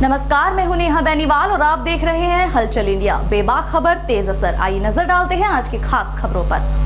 नमस्कार, मैं हूं नेहा बेनीवाल और आप देख रहे हैं हलचल इंडिया। बेबाक खबर तेज असर। आइए नजर डालते हैं आज की खास खबरों पर।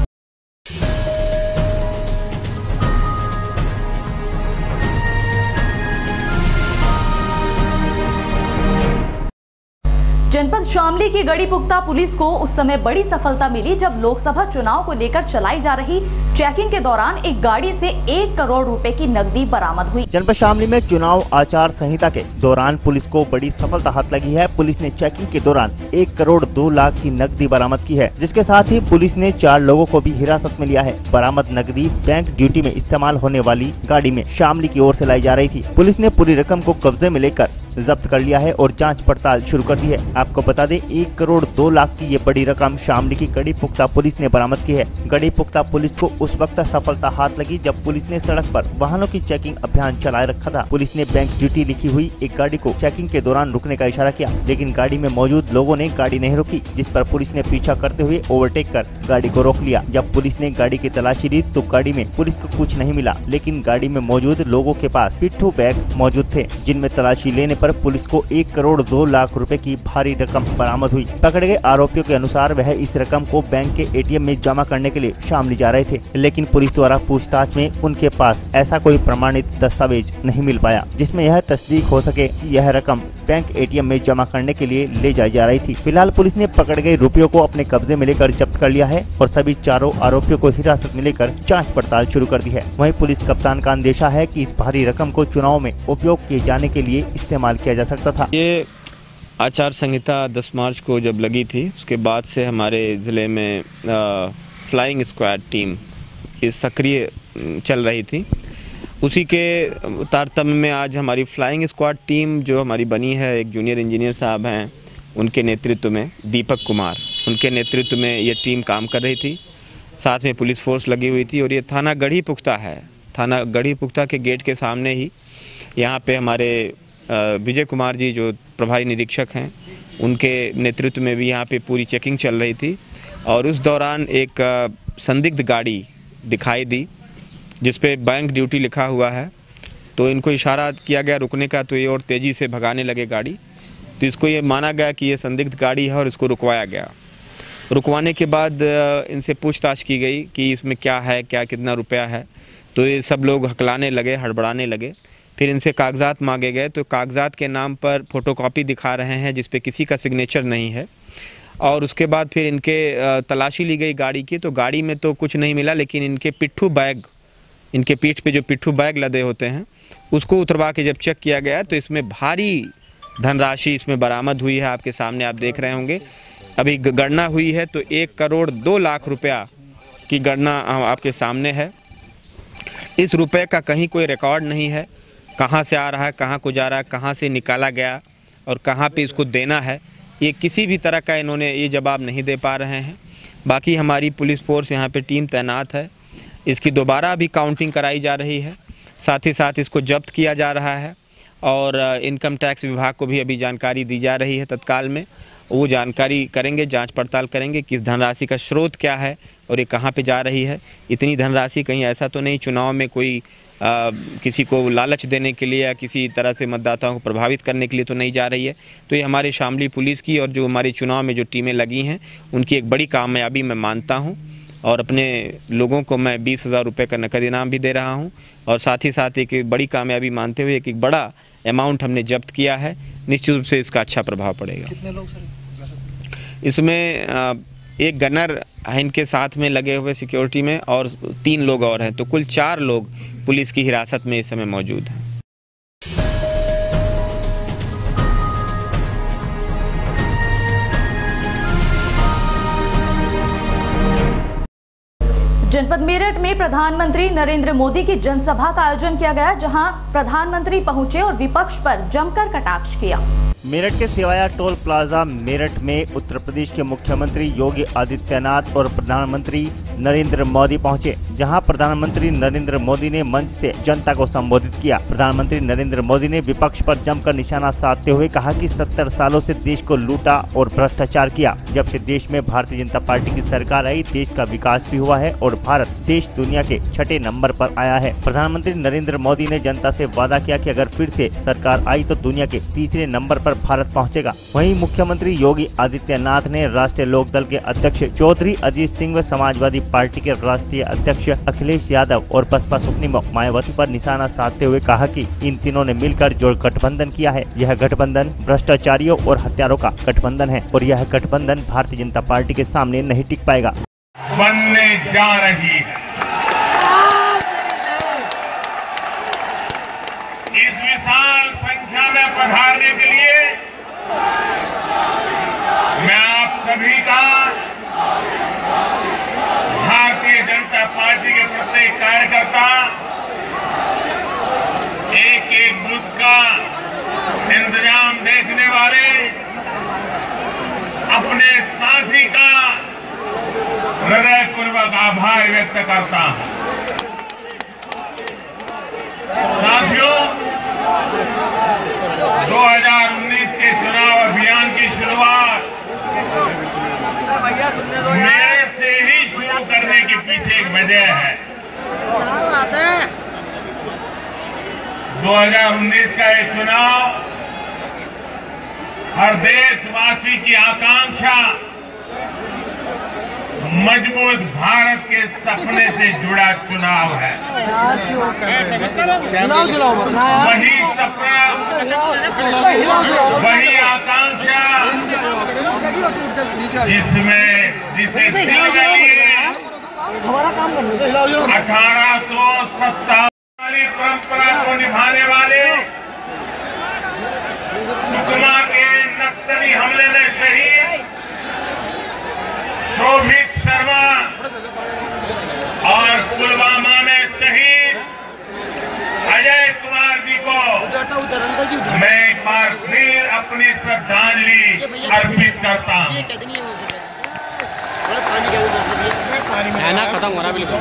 जनपद शामली की गढ़ीपुख्ता पुलिस को उस समय बड़ी सफलता मिली जब लोकसभा चुनाव को लेकर चलाई जा रही चेकिंग के दौरान एक गाड़ी से 1 करोड़ रुपए की नकदी बरामद हुई। जनपद शामली में चुनाव आचार संहिता के दौरान पुलिस को बड़ी सफलता हाथ लगी है। पुलिस ने चेकिंग के दौरान 1 करोड़ 2 लाख की नकदी बरामद की है, जिसके साथ ही पुलिस ने 4 लोगों को भी हिरासत में लिया है। बरामद नकदी बैंक ड्यूटी में इस्तेमाल होने वाली गाड़ी में शामली की ओर से लाई जा रही थी। पुलिस ने पूरी रकम को कब्जे में लेकर जब्त कर लिया है और जांच पड़ताल शुरू कर दी है। आपको बता दें, 1 करोड़ 2 लाख की ये बड़ी रकम शामली की गढ़ीपुख्ता पुलिस ने बरामद की है। गढ़ीपुख्ता पुलिस को उस वक्त सफलता हाथ लगी जब पुलिस ने सड़क पर वाहनों की चेकिंग अभियान चलाए रखा था। पुलिस ने बैंक ड्यूटी लिखी हुई एक गाड़ी को चेकिंग के दौरान रुकने का इशारा किया, लेकिन गाड़ी में मौजूद लोगों ने गाड़ी नहीं रोकी, जिस पर पुलिस ने पीछा करते हुए ओवरटेक कर गाड़ी को रोक लिया। जब पुलिस ने गाड़ी की तलाशी ली तो गाड़ी में पुलिस को कुछ नहीं मिला, लेकिन गाड़ी में मौजूद लोगों के पास पिट्ठू बैग मौजूद थे, जिनमें तलाशी लेने पर पुलिस को 1 करोड़ 2 लाख रुपए की भारी रकम बरामद हुई। पकड़े गए आरोपियों के अनुसार वह इस रकम को बैंक के एटीएम में जमा करने के लिए शामली जा रहे थे, लेकिन पुलिस द्वारा पूछताछ में उनके पास ऐसा कोई प्रमाणित दस्तावेज नहीं मिल पाया जिसमें यह तस्दीक हो सके कि यह रकम बैंक एटीएम में जमा करने के लिए ले जाई जा रही थी। फिलहाल पुलिस ने पकड़े गए रुपयों को अपने कब्जे में लेकर जब्त कर लिया है और सभी 4 आरोपियों को हिरासत में लेकर जाँच पड़ताल शुरू कर दी है। वहीं पुलिस कप्तान का अंदेशा है कि इस भारी रकम को चुनाव में उपयोग किए जाने के लिए इस्तेमाल किया जा सकता था। ये आचार संहिता 10 मार्च को जब लगी थी, उसके बाद से हमारे ज़िले में फ्लाइंग स्क्वाड टीम इस सक्रिय चल रही थी। उसी के तारतम्य में आज हमारी फ्लाइंग स्क्वाड टीम जो हमारी बनी है, एक जूनियर इंजीनियर साहब हैं, उनके नेतृत्व में, दीपक कुमार, उनके नेतृत्व में ये टीम काम कर रही थी। साथ में पुलिस फोर्स लगी हुई थी और ये थाना गढ़ीपुख्ता है। थाना गढ़ीपुख्ता के गेट के सामने ही यहाँ पे हमारे विजय कुमार जी जो प्रभारी निरीक्षक हैं, उनके नेतृत्व में भी यहाँ पे पूरी चेकिंग चल रही थी और उस दौरान एक संदिग्ध गाड़ी दिखाई दी जिस पे बैंक ड्यूटी लिखा हुआ है। तो इनको इशारा किया गया रुकने का, तो ये और तेज़ी से भगाने लगे गाड़ी। तो इसको ये माना गया कि ये संदिग्ध गाड़ी है और इसको रुकवाया गया। रुकवाने के बाद इनसे पूछताछ की गई कि इसमें क्या है, क्या कितना रुपया है। तो ये सब लोग हकलाने लगे, हड़बड़ाने लगे। फिर इनसे कागजात मांगे गए, तो कागजात के नाम पर फ़ोटोकॉपी दिखा रहे हैं जिस पे किसी का सिग्नेचर नहीं है। और उसके बाद फिर इनके तलाशी ली गई गाड़ी की, तो गाड़ी में तो कुछ नहीं मिला, लेकिन इनके पिट्ठू बैग, इनके पीठ पे जो पिट्ठू बैग लदे होते हैं, उसको उतरवा के जब चेक किया गया तो इसमें भारी धनराशि इसमें बरामद हुई है। आपके सामने आप देख रहे होंगे, अभी गणना हुई है तो 1 करोड़ 2 लाख रुपया की गणना आपके सामने है। इस रुपये का कहीं कोई रिकॉर्ड नहीं है, कहाँ से आ रहा है, कहाँ को जा रहा है, कहाँ से निकाला गया और कहाँ पे इसको देना है, ये किसी भी तरह का इन्होंने ये जवाब नहीं दे पा रहे हैं। बाकी हमारी पुलिस फोर्स यहाँ पे टीम तैनात है, इसकी दोबारा भी काउंटिंग कराई जा रही है, साथ ही साथ इसको जब्त किया जा रहा है और इनकम टैक्स विभाग को भी अभी जानकारी दी जा रही है। तत्काल में वो जानकारी करेंगे, जांच पड़ताल करेंगे कि इस धनराशि का स्रोत क्या है और ये कहाँ पे जा रही है। इतनी धनराशि कहीं ऐसा तो नहीं चुनाव में कोई किसी को लालच देने के लिए या किसी तरह से मतदाताओं को प्रभावित करने के लिए तो नहीं जा रही है। तो ये हमारे शामली पुलिस की और जो हमारे चुनाव में जो टीमें लगी हैं, उनकी एक बड़ी कामयाबी मैं मानता हूँ और अपने लोगों को मैं 20,000 रुपये का नकद इनाम भी दे रहा हूँ और साथ ही साथ एक बड़ी कामयाबी मानते हुए एक बड़ा अमाउंट हमने जब्त किया है। निश्चित रूप से इसका अच्छा प्रभाव पड़ेगा। कितने लोग सर इसमें? एक गनर है इनके साथ में लगे हुए सिक्योरिटी में और 3 लोग और हैं, तो कुल 4 लोग पुलिस की हिरासत में इस समय मौजूद हैं। जनपद मेरठ में प्रधानमंत्री नरेंद्र मोदी की जनसभा का आयोजन किया गया, जहां प्रधानमंत्री पहुंचे और विपक्ष पर जमकर कटाक्ष किया। मेरठ के सेवाया टोल प्लाजा मेरठ में उत्तर प्रदेश के मुख्यमंत्री योगी आदित्यनाथ और प्रधानमंत्री नरेंद्र मोदी पहुंचे, जहां प्रधानमंत्री नरेंद्र मोदी ने मंच से जनता को संबोधित किया। प्रधानमंत्री नरेंद्र मोदी ने विपक्ष पर जमकर निशाना साधते हुए कहा कि 70 सालों से देश को लूटा और भ्रष्टाचार किया। जब से देश में भारतीय जनता पार्टी की सरकार आई, देश का विकास भी हुआ है और भारत देश दुनिया के 6ठे नंबर पर आया है। प्रधानमंत्री नरेंद्र मोदी ने जनता से वादा किया कि अगर फिर से सरकार आई तो दुनिया के 3रे नंबर पर भारत पहुंचेगा। वहीं मुख्यमंत्री योगी आदित्यनाथ ने राष्ट्रीय लोकदल के अध्यक्ष चौधरी अजीत सिंह व समाजवादी पार्टी के राष्ट्रीय अध्यक्ष अखिलेश यादव और बसपा सुप्रीमो मायावती पर निशाना साधते हुए कहा कि इन तीनों ने मिलकर जो गठबंधन किया है, यह गठबंधन भ्रष्टाचारियों और हत्यारों का गठबंधन है और यह गठबंधन भारतीय जनता पार्टी के सामने नहीं टिक पाएगा। बनने जा रही है। इस विशाल संख्या में पधारने के लिए मैं आप सभी का भारतीय जनता पार्टी के प्रत्येक कार्यकर्ता, एक एक बूथ का इंतजाम देखने वाले अपने साथी का हृदयपूर्वक आभार व्यक्त करता हूं। साथियों, 2019 के चुनाव अभियान की शुरुआत मेरे से ही शुरू करने के पीछे एक वजह है। 2019 का ये चुनाव हर देशवासी की आकांक्षा, मजबूत भारत के सपने से जुड़ा चुनाव है। वही सपना, वही आकांक्षा जिसे लिए 1857 परंपरा को निभाने वाले सुकमा के नक्सली हमले में शहीद शोभित शर्मा और पुलवामा में शहीद अजय कुमार जी को मैं एक बार फिर अपनी श्रद्धांजलि अर्पित करता हूं। खत्म हो रहा बिल्कुल।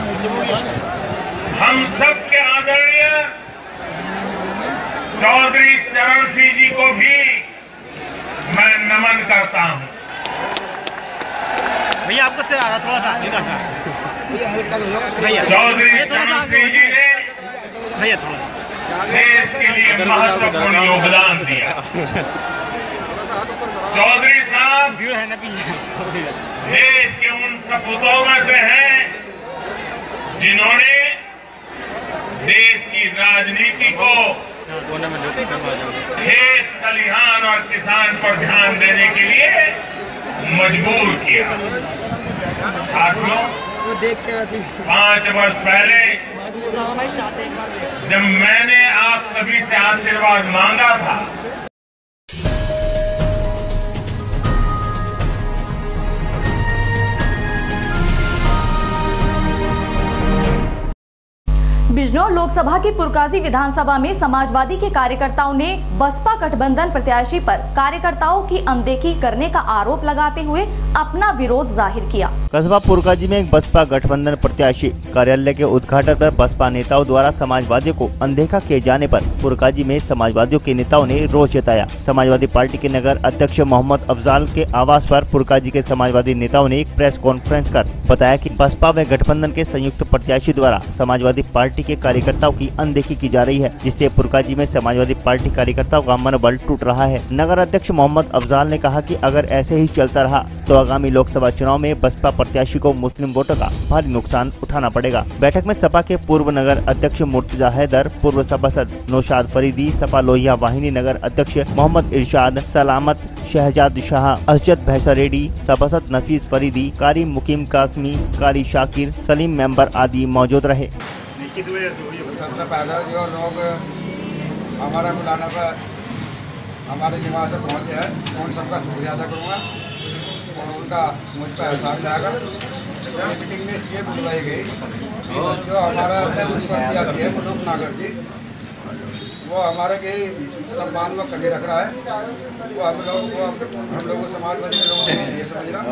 हम सबके आदरणीय चौधरी चरण सिंह जी को भी मैं नमन करता हूं। भैया आपको से आ रहा थोड़ा सा इधर सा चौधरी चरण सिंह जी ने भैया थोड़ा देश के लिए महत्वपूर्ण योगदान दिया। चौधरी साहब भीड़ है ना पीछे। देश के उन सपूतों में से हैं जिन्होंने देश की राजनीति को खेत खलिहान और किसान पर ध्यान देने के लिए मजबूर किया। साथियों, 5 वर्ष पहले जब मैंने आप सभी से आशीर्वाद मांगा था, बिजनौर लोकसभा की पुरकाजी विधानसभा में समाजवादी के कार्यकर्ताओं ने बसपा गठबंधन प्रत्याशी पर कार्यकर्ताओं की अनदेखी करने का आरोप लगाते हुए अपना विरोध जाहिर किया। कस्बा पुरकाजी में एक बसपा गठबंधन प्रत्याशी कार्यालय के उद्घाटन पर बसपा नेताओं द्वारा समाजवादियों को अनदेखा किए जाने पर पुरकाजी में समाजवादियों के नेताओं ने रोष जताया। समाजवादी पार्टी के नगर अध्यक्ष मोहम्मद अफजाल के आवास पर पुरकाजी के समाजवादी नेताओं ने एक प्रेस कॉन्फ्रेंस कर बताया कि बसपा व गठबंधन के संयुक्त प्रत्याशी द्वारा समाजवादी पार्टी के कार्यकर्ताओं की अनदेखी की जा रही है, जिससे पुरकाजी में समाजवादी पार्टी कार्यकर्ताओं का मनोबल टूट रहा है। नगर अध्यक्ष मोहम्मद अफजाल ने कहा कि अगर ऐसे ही चलता रहा तो आगामी लोकसभा चुनाव में बसपा प्रत्याशी को मुस्लिम वोटों का भारी नुकसान उठाना पड़ेगा। बैठक में सपा के पूर्व नगर अध्यक्ष मुर्तजा हैदर, पूर्व सभासद नौशाद फरीदी, सपा लोहिया वाहिनी नगर अध्यक्ष मोहम्मद इरशाद, सलामत शहजाद शाह, असजद भैसा रेड्डी, सभासद नफीस फरीदी, कारी मुकीम कासमी, कारी शाकिर, सलीम मेंबर आदि मौजूद रहे। सबसे पहले जो लोग हमारा बुलाने पर हमारे निवास में पहुँचे हैं, उन सबका शुक्रिया अदा करूँगा और उनका मुझ पर एहसान रहेगा। ये मीटिंग में इसलिए बुलवाई गई, जो हमारा संयुक्त प्रत्याशी है मुल्क नागर जी, वो हमारे के सम्मान में कभी रख रहा है। वो हम लोग समाजवादी लोगों को नहीं समझ रहा।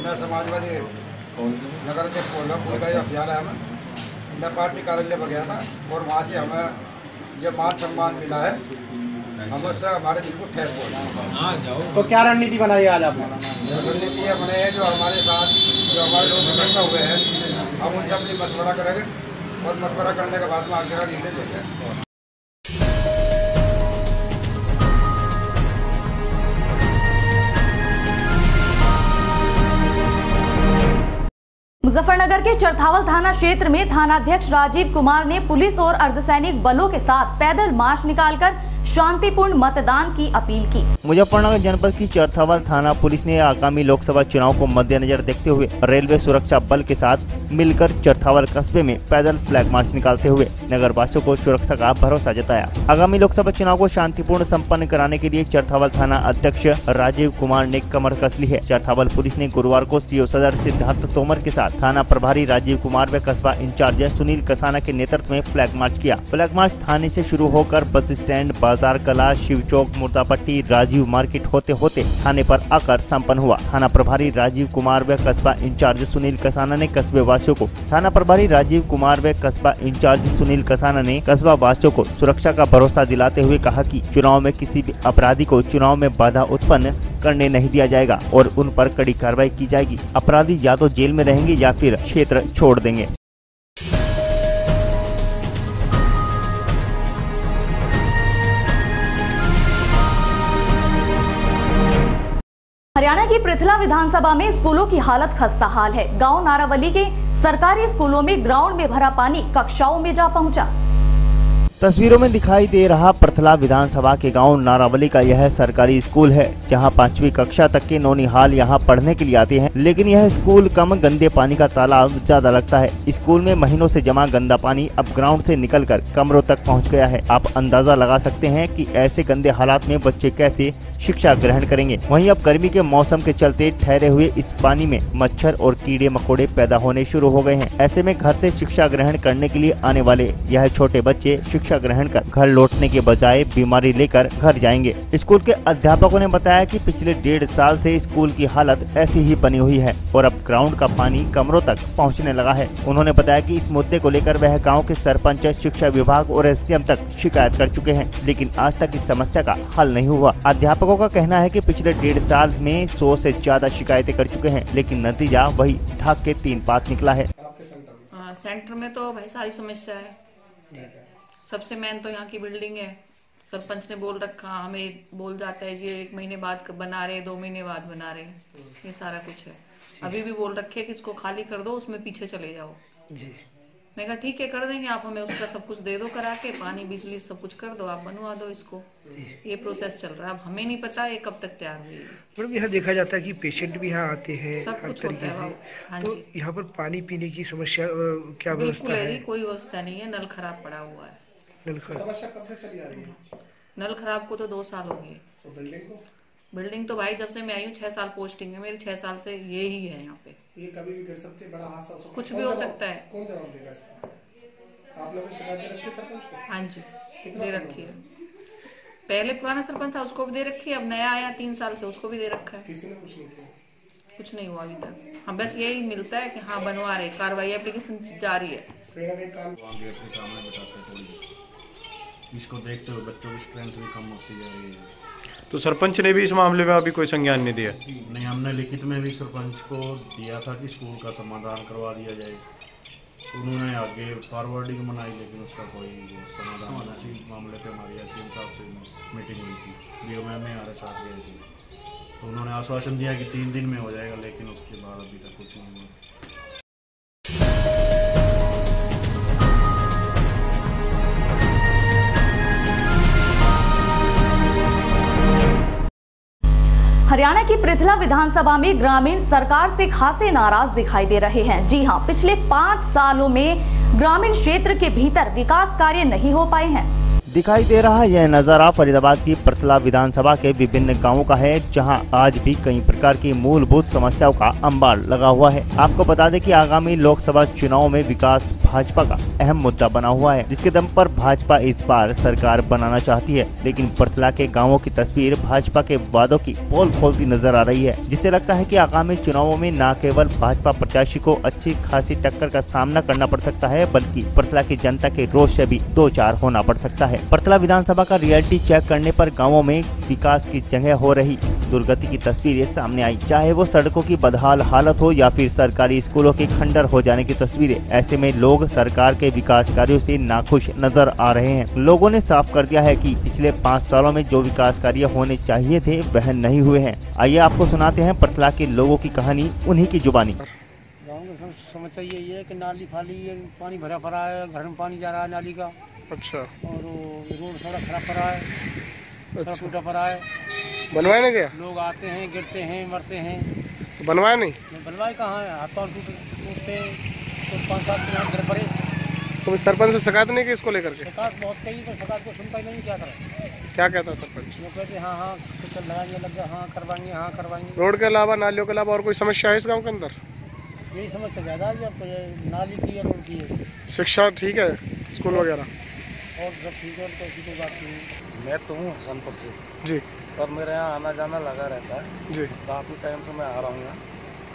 मैं समाजवादी नगर अध्यक्ष बोल रहा हूँ, पूरा का अभियान है। मैं पार्टी कार्यालय पर गया था और वहाँ से हमें जो मान सम्मान मिला है, हम उससे हमारे दिल को ठेस पहुँचा। तो क्या रणनीति बनाई आज आपने? रणनीति ये बने हैं जो हमारे साथ जो हमारे लोग इकट्ठा हुए हैं, हम उन सब मशवरा करेंगे और मशवरा करने के बाद में आगे का निर्णय लेंगे। मुजफ्फरनगर के चरथावल थाना क्षेत्र में थानाध्यक्ष राजीव कुमार ने पुलिस और अर्धसैनिक बलों के साथ पैदल मार्च निकालकर शांतिपूर्ण मतदान की अपील की। मुजफ्फरनगर जनपद की चरथावल थाना पुलिस ने आगामी लोकसभा चुनाव को मद्देनजर देखते हुए रेलवे सुरक्षा बल के साथ मिलकर चरथावल कस्बे में पैदल फ्लैग मार्च निकालते हुए नगर वासियों को सुरक्षा का भरोसा जताया। आगामी लोकसभा चुनाव को शांतिपूर्ण संपन्न कराने के लिए चरथावल थाना अध्यक्ष राजीव कुमार ने कमर कस ली है। चरथावल पुलिस ने गुरुवार को सीओ सदर सिद्धार्थ तोमर के साथ थाना प्रभारी राजीव कुमार व कस्बा इंचार्ज सुनील कसाना के नेतृत्व में फ्लैग मार्च किया। फ्लैग मार्च थाने से शुरू होकर बस स्टैंड, बाजार कला, शिव चौक, मुर्दापट्टी, राजीव मार्केट होते होते थाने पर आकर संपन्न हुआ। थाना प्रभारी राजीव कुमार व कस्बा इंचार्ज सुनील कसाना ने कस्बे वासियों को कस्बा वासियों को सुरक्षा का भरोसा दिलाते हुए कहा कि चुनाव में किसी भी अपराधी को चुनाव में बाधा उत्पन्न करने नहीं दिया जाएगा और उन पर कड़ी कार्रवाई की जाएगी। अपराधी या तो जेल में रहेंगे या फिर क्षेत्र छोड़ देंगे। हरियाणा की पृथला विधानसभा में स्कूलों की हालत खस्ता हाल है। गांव नारावली के सरकारी स्कूलों में ग्राउंड में भरा पानी कक्षाओं में जा पहुंचा। तस्वीरों में दिखाई दे रहा पृथला विधानसभा के गांव नारावली का यह सरकारी स्कूल है, जहां 5वीं कक्षा तक के नौनिहाल यहां पढ़ने के लिए आते हैं। लेकिन यह स्कूल कम गंदे पानी का तालाब ज्यादा लगता है। स्कूल में महीनों से जमा गंदा पानी अब ग्राउंड से निकलकर कमरों तक पहुंच गया है। आप अंदाजा लगा सकते हैं कि ऐसे गंदे हालात में बच्चे कैसे शिक्षा ग्रहण करेंगे। वहीं अब गर्मी के मौसम के चलते ठहरे हुए इस पानी में मच्छर और कीड़े मकोड़े पैदा होने शुरू हो गए हैं। ऐसे में घर से शिक्षा ग्रहण करने के लिए आने वाले यह छोटे बच्चे शिक्षा ग्रहण कर घर लौटने के बजाय बीमारी लेकर घर जाएंगे। स्कूल के अध्यापकों ने बताया कि पिछले 1.5 साल से स्कूल की हालत ऐसी ही बनी हुई है और अब ग्राउंड का पानी कमरों तक पहुंचने लगा है। उन्होंने बताया कि इस मुद्दे को लेकर वह गाँव के सरपंच, शिक्षा विभाग और एसडीएम तक शिकायत कर चुके हैं, लेकिन आज तक इस समस्या का हल नहीं हुआ। अध्यापकों का कहना है कि पिछले 1.5 साल में 100 से ज्यादा शिकायतें कर चुके हैं, लेकिन नतीजा वही ढाक के 3 पात निकला है। सेंटर में तो भाई सारी समस्या है। सबसे मेन तो यहाँ की बिल्डिंग है। सरपंच ने बोल रखा, हमें बोल जाता है ये 1 महीने बाद बना रहे, 2 महीने बाद बना रहे, ये सारा कुछ है। अभी भी बोल रखे कि इसको खाली कर दो, उसमें पीछे चले जाओ जी। मैं कहा ठीक है कर देंगे, आप हमें उसका सब कुछ दे दो करा के, पानी बिजली सब कुछ कर दो, आप बनवा दो इसको। ये प्रोसेस चल रहा है, अब हमें नहीं पता ये कब तक तैयार हुई। मैडम यहाँ देखा जाता है कि पेशेंट भी यहाँ आते हैं, सब कुछ होता है। हाँ तो जी। यहाँ पर पानी पीने की समस्या क्या व्यवस्था बिल्कुल है? जी, कोई व्यवस्था नहीं है, नल खराब पड़ा हुआ है। नल खराब समस्या कब से चली आ रही है? नल खराब को तो 2 साल हो गए। तो बिल्डिंग तो भाई जब से मैं आई हूँ 6 साल पोस्टिंग है मेरी, 6 साल से ये ही है यहाँ पे। ये कभी भी गिर सकते, बड़ा हादसा हो सकता है, कुछ भी हो सकता है। कौन जवाब देगा इसका? आप लोगों ने शिकायत दे रखी है सरपंच को? हाँ जी दे रखी है। पहले पुराना सरपंच था उसको भी दे रखी है, अब नया आया 3 साल से उसको भी दे रखा है। किसी ने कुछ नहीं किया? कुछ नहीं हुआ अभी तक। हाँ बस यही मिलता है कि हाँ बनवा रहे, कार्रवाई एप्लीकेशन जारी है। काम गेट के सामने बताते थोड़ी, इसको देखते हुए बच्चों की स्ट्रेंथ भी कम होती जा रही है। तो सरपंच ने भी इस मामले में अभी कोई संज्ञान नहीं दिया? नहीं, हमने लिखित में भी सरपंच को दिया था कि स्कूल का समाधान करवा दिया जाए। उन्होंने आगे फॉरवर्डिंग बनाई, लेकिन उसका कोई समाधान, उसी मामले पे हमारी 3 साल से मीटिंग हुई थी, बीओ मैम हमारे साथ गए थे, तो उन्होंने आश्वासन दिया कि 3 दिन में हो जाएगा, लेकिन उसके बाद अभी तक कुछ नहीं हुआ। हरियाणा की पृथला विधानसभा में ग्रामीण सरकार से खासे नाराज दिखाई दे रहे हैं। जी हां, पिछले 5 सालों में ग्रामीण क्षेत्र के भीतर विकास कार्य नहीं हो पाए हैं। दिखाई दे रहा यह नजारा फरीदाबाद की पृथला विधानसभा के विभिन्न गांवों का है, जहां आज भी कई प्रकार की मूलभूत समस्याओं का अंबार लगा हुआ है। आपको बता दें कि आगामी लोकसभा चुनाव में विकास भाजपा का अहम मुद्दा बना हुआ है, जिसके दम पर भाजपा इस बार सरकार बनाना चाहती है। लेकिन पृथला के गाँवों की तस्वीर भाजपा के वादों की पोल खोलती नजर आ रही है, जिससे लगता है कि आगामी चुनावों में न केवल भाजपा प्रत्याशी को अच्छी खासी टक्कर का सामना करना पड़ सकता है, बल्कि पृथला की जनता के रोष से भी 2 चार होना पड़ सकता है। पर्थला विधानसभा का रियलिटी चेक करने पर गांवों में विकास की जगह हो रही दुर्गति की तस्वीरें सामने आई, चाहे वो सड़कों की बदहाल हालत हो या फिर सरकारी स्कूलों के खंडर हो जाने की तस्वीरें। ऐसे में लोग सरकार के विकास कार्यों से नाखुश नजर आ रहे हैं। लोगों ने साफ कर दिया है कि पिछले 5 सालों में जो विकास कार्य होने चाहिए थे वह नहीं हुए हैं। आइए आपको सुनाते हैं पर्थला के लोगों की कहानी उन्हीं की जुबानी। गाँव में समस्या यही है कि नाली फाली पानी भरा पड़ा है, घर में पानी जा रहा है नाली का। अच्छा। और रोड थोड़ा खराब पड़ा है, सड़क टूटा पड़ा है। बनवाए नहीं गया? लोग आते हैं, गिरते हैं, मरते हैं। बनवाए नहीं? बनवाए कहाँ है, हाथ पाँव टूटते तो 5-7 घर पड़े। तो सरपंच से शिकायत नहीं की इसको लेकर के? शिकायत बहुत कही पर शिकायत को सुनता ही नहीं। क्या करें? क्या कहता सरपंच? वो कहते हाँ लगाएंगे, लग गया, हाँ करवाएंगे। रोड के अलावा, नालियों के अलावा और कोई समस्या है इस गाँव के अंदर? यही समस्या ज्यादा है, नाली की है, रोड की है। शिक्षा ठीक है, स्कूल वगैरह और सब ठीक है, तो ऐसी कोई बात नहीं। मैं तो हूँ हसनपुर से जी, और मेरे यहाँ आना जाना लगा रहता है जी। काफ़ी टाइम से मैं आ रहा हूँ यहाँ।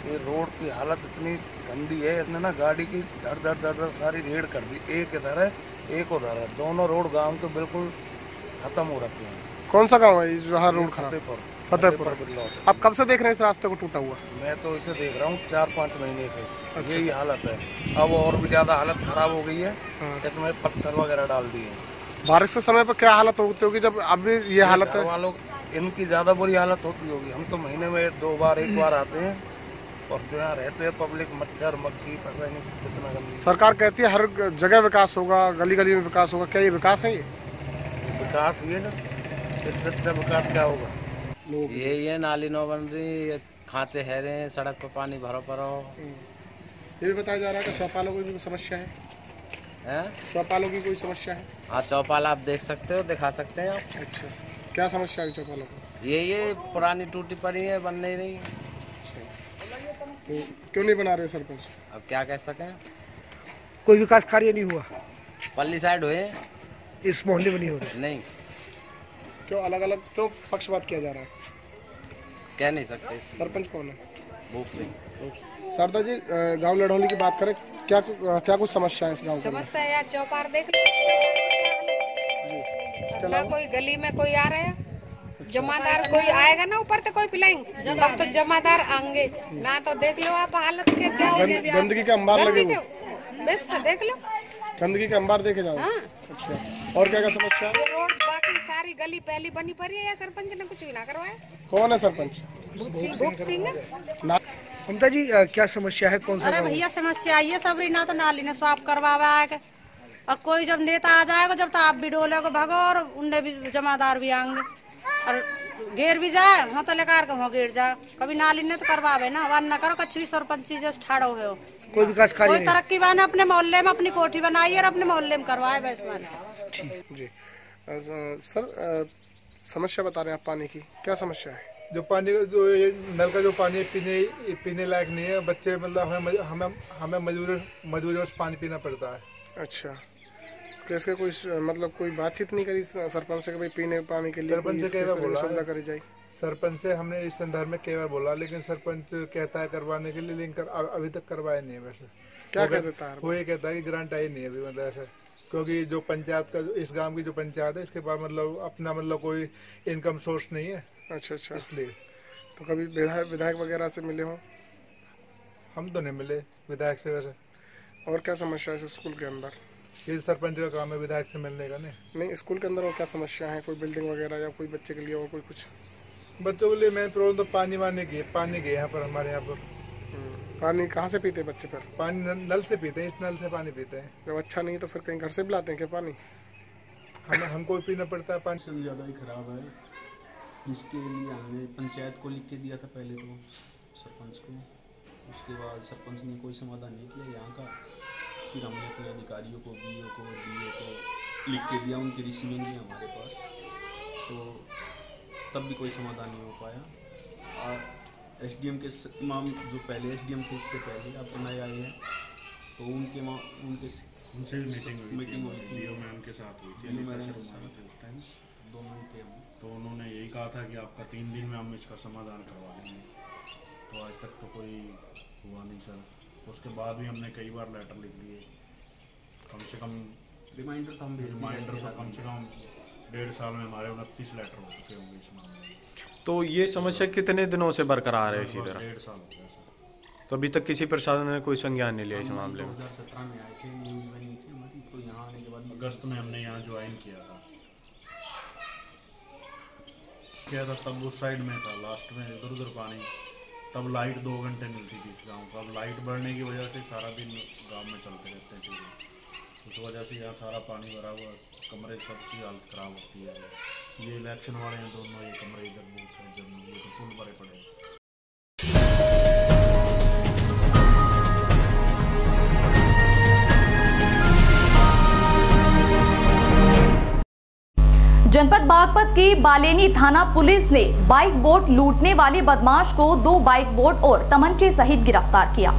ये रोड की हालत इतनी गंदी है, इसने ना गाड़ी की दर सारी रेड कर दी। एक इधर है, एक उधर है, दोनों रोड गांव के बिल्कुल खत्म हो रखे हैं। कौन सा गांव है जहाँ रोड खराब? फतेहपुर। आप कब से देख रहे हैं इस रास्ते को टूटा हुआ? मैं तो इसे देख रहा हूँ 4-5 महीने से। अच्छा। यही हालत है, अब और भी ज्यादा हालत खराब हो गई है। इसमें पत्थर वगैरह डाल दिए। बारिश के समय पर क्या हालत होती होगी जब अभी ये हालत है? वालों इनकी ज्यादा बुरी हालत होती होगी। हम तो महीने में 2 बार 1 बार आते हैं, और जो यहाँ रहते हैं पब्लिक, मच्छर मक्खी पता नहीं कितना गंदी। सरकार कहती है हर जगह विकास होगा, गली गली में विकास होगा। क्या ये विकास है? ये विकास ये ना, इससे अच्छा विकास क्या होगा? ये नाली नो बन रही, खांचे है रहे, सड़क पर पानी भरो पड़ो। ये भी बताया जा रहा है कि चौपालों की भी समस्या है। चौपालों की कोई समस्या है? हाँ, चौपाल आप देख सकते हो, दिखा सकते हैं आप। अच्छा, क्या समस्या है चौपालों को? ये पुरानी टूटी पड़ी है, बन नहीं रही। तो क्यों नहीं बना रहे सरपंच? अब क्या कह सकें। कोई विकास कार्य नहीं हुआ? पल्ली साइड हुए, इस मोहल्ले में नहीं हो रहा? नहीं। क्यों अलग अलग क्यों पक्षपात किया जा रहा है? कह नहीं सकते। सरपंच कौन है? भूप सिंह। सरदार जी, गांव लड़ौली की बात करें, क्या कुछ समस्या है इस गांव में? समस्या यार चौपार देख लो, ना कोई गली में कोई आ रहा है, जमादार कोई आएगा ना ऊपर तो कोई पिलाएंगे, तब तो जमादार आएंगे ना। तो देख लो आप हालत के क्या हो गया। गंदगी के अंबार लगे हुए, बस देख लो, गंदगी के अंबार देखे जाओ। हाँ। अच्छा, और क्या समस्या है? रोड बाकी सारी गली पहली बनी पड़ी है, या सरपंच ने कुछ भी ना करवाया। कौन है सरपंच? भूप सिंह। ममता जी, क्या समस्या है? कौन सा? अरे भैया समस्या आई है सबरी ना, तो नाली ने साफ करवावा है, और कोई जब नेता आ जाएगा जब तो आप भी डोलोगे भगो, और उनने भी जमादार भी आएंगे, और घेर भी जाए हो तो लेकर के हो घेर जाए। कभी नाली ने तो करवावे ना, वन न करो कच्ची सरपंची जैसे ठाड़ो हो। कोई विकास कार्य कोई तरक्की वाने अपने मोहल्ले में अपनी कोठी बनाई और अपने मोहल्ले में करवाए वैसे जी। सर, समस्या बता रहे हैं आप पानी की, क्या समस्या है? जो पानी जो नल का जो पानी पीने लायक नहीं है। बच्चे मतलब हमें मजबूरी से पानी पीना पड़ता है। अच्छा, कैसे कोई मतलब कोई बातचीत नहीं करी सरपंच से कि भाई पीने पानी के लिए सरपंच से कई बार बोला, सुविधा करी जाए? सरपंच से हमने इस संदर्भ में कई बार बोला, लेकिन सरपंच कहता है करवाने के लिए, लेकिन अभी तक करवाया नहीं है। वैसे क्या कह देता है? वो ये कहता है कि ग्रांट आई नहीं है अभी, मतलब ऐसे, क्योंकि जो पंचायत का इस गांव की जो पंचायत है, इसके पास मतलब अपना मतलब कोई इनकम सोर्स नहीं है। अच्छा, इसलिए। तो कभी विधायक वगैरह से मिले हो? हम तो नहीं मिले विधायक से वैसे। और क्या समस्या है स्कूल के अंदर? ये सरपंच का काम है विधायक से मिलने का। नहीं, स्कूल के अंदर और क्या समस्या है? कोई बिल्डिंग वगैरह या कोई बच्चे के लिए और कोई कुछ? बच्चों के लिए मेन प्रॉब्लम तो पानी की यहाँ पर, हमारे यहाँ पर। पानी कहाँ से पीते बच्चे? पर पानी नल से पीते हैं, इस नल से पानी पीते हैं। जब अच्छा नहीं तो फिर कहीं घर से बुलाते हैं क्या पानी? हमको पीना पड़ता है पानी। से ज़्यादा ही खराब है, इसके लिए हमने पंचायत को लिख के दिया था पहले तो सरपंच को, उसके बाद सरपंच ने कोई समाधान नहीं किया यहाँ का। फिर हमने अपने अधिकारियों को, BO को, DO को लिख के दिया, उनकी रिसीविंग भी हमारे पास, तो तब भी कोई समाधान नहीं हो पाया। और SDM के इमाम जो पहले SDM थे, इससे पहले अब नए आए हैं, तो उनसे मीटिंग हुई थी, DO मैम के साथ हुई थी, उस टाइम दोनों ही थे हम। तो उन्होंने यही कहा था कि आपका 3 दिन में हम इसका समाधान करवा देंगे। तो आज तक तो कोई हुआ नहीं सर। उसके बाद भी हमने कई बार लेटर लिख लिए, कम से कम रिमाइंडर तो हम भेजते रिमाइंडर तो कम से कम 1.5 साल में हमारे 29 लेटर हो चुके होंगे इस मामले में। तो ये समस्या कितने दिनों से बरकरार है इसी तरह? 1.5 साल हो गया सर। तो अभी तक किसी प्रशासन ने कोई संज्ञान नहीं लिया इस मामले में? 2017 में आए थे, न्यूज़ बनी थी हमारी, तो यहाँ आने के बाद अगस्त में हमने यहाँ ज्वाइन किया था तब उस साइड में था, लास्ट में इधर उधर पानी, तब लाइट 2 घंटे मिलती थी इस गांव को। अब लाइट बढ़ने की वजह से सारा दिन गांव में चलते रहते हैं चीज़ें, उस वजह से यहाँ सारा पानी भरा हुआ, कमरे सबकी हालत ख़राब होती है। ये इलेक्शन वाले हैं दोनों, ये कमरे इधर बूथ है जब ये तो फुल भरे पड़े हैं। जनपद बागपत की बालेनी थाना पुलिस ने बाइक बोट लूटने वाले बदमाश को 2 बाइक बोट और तमंचे सहित गिरफ्तार किया।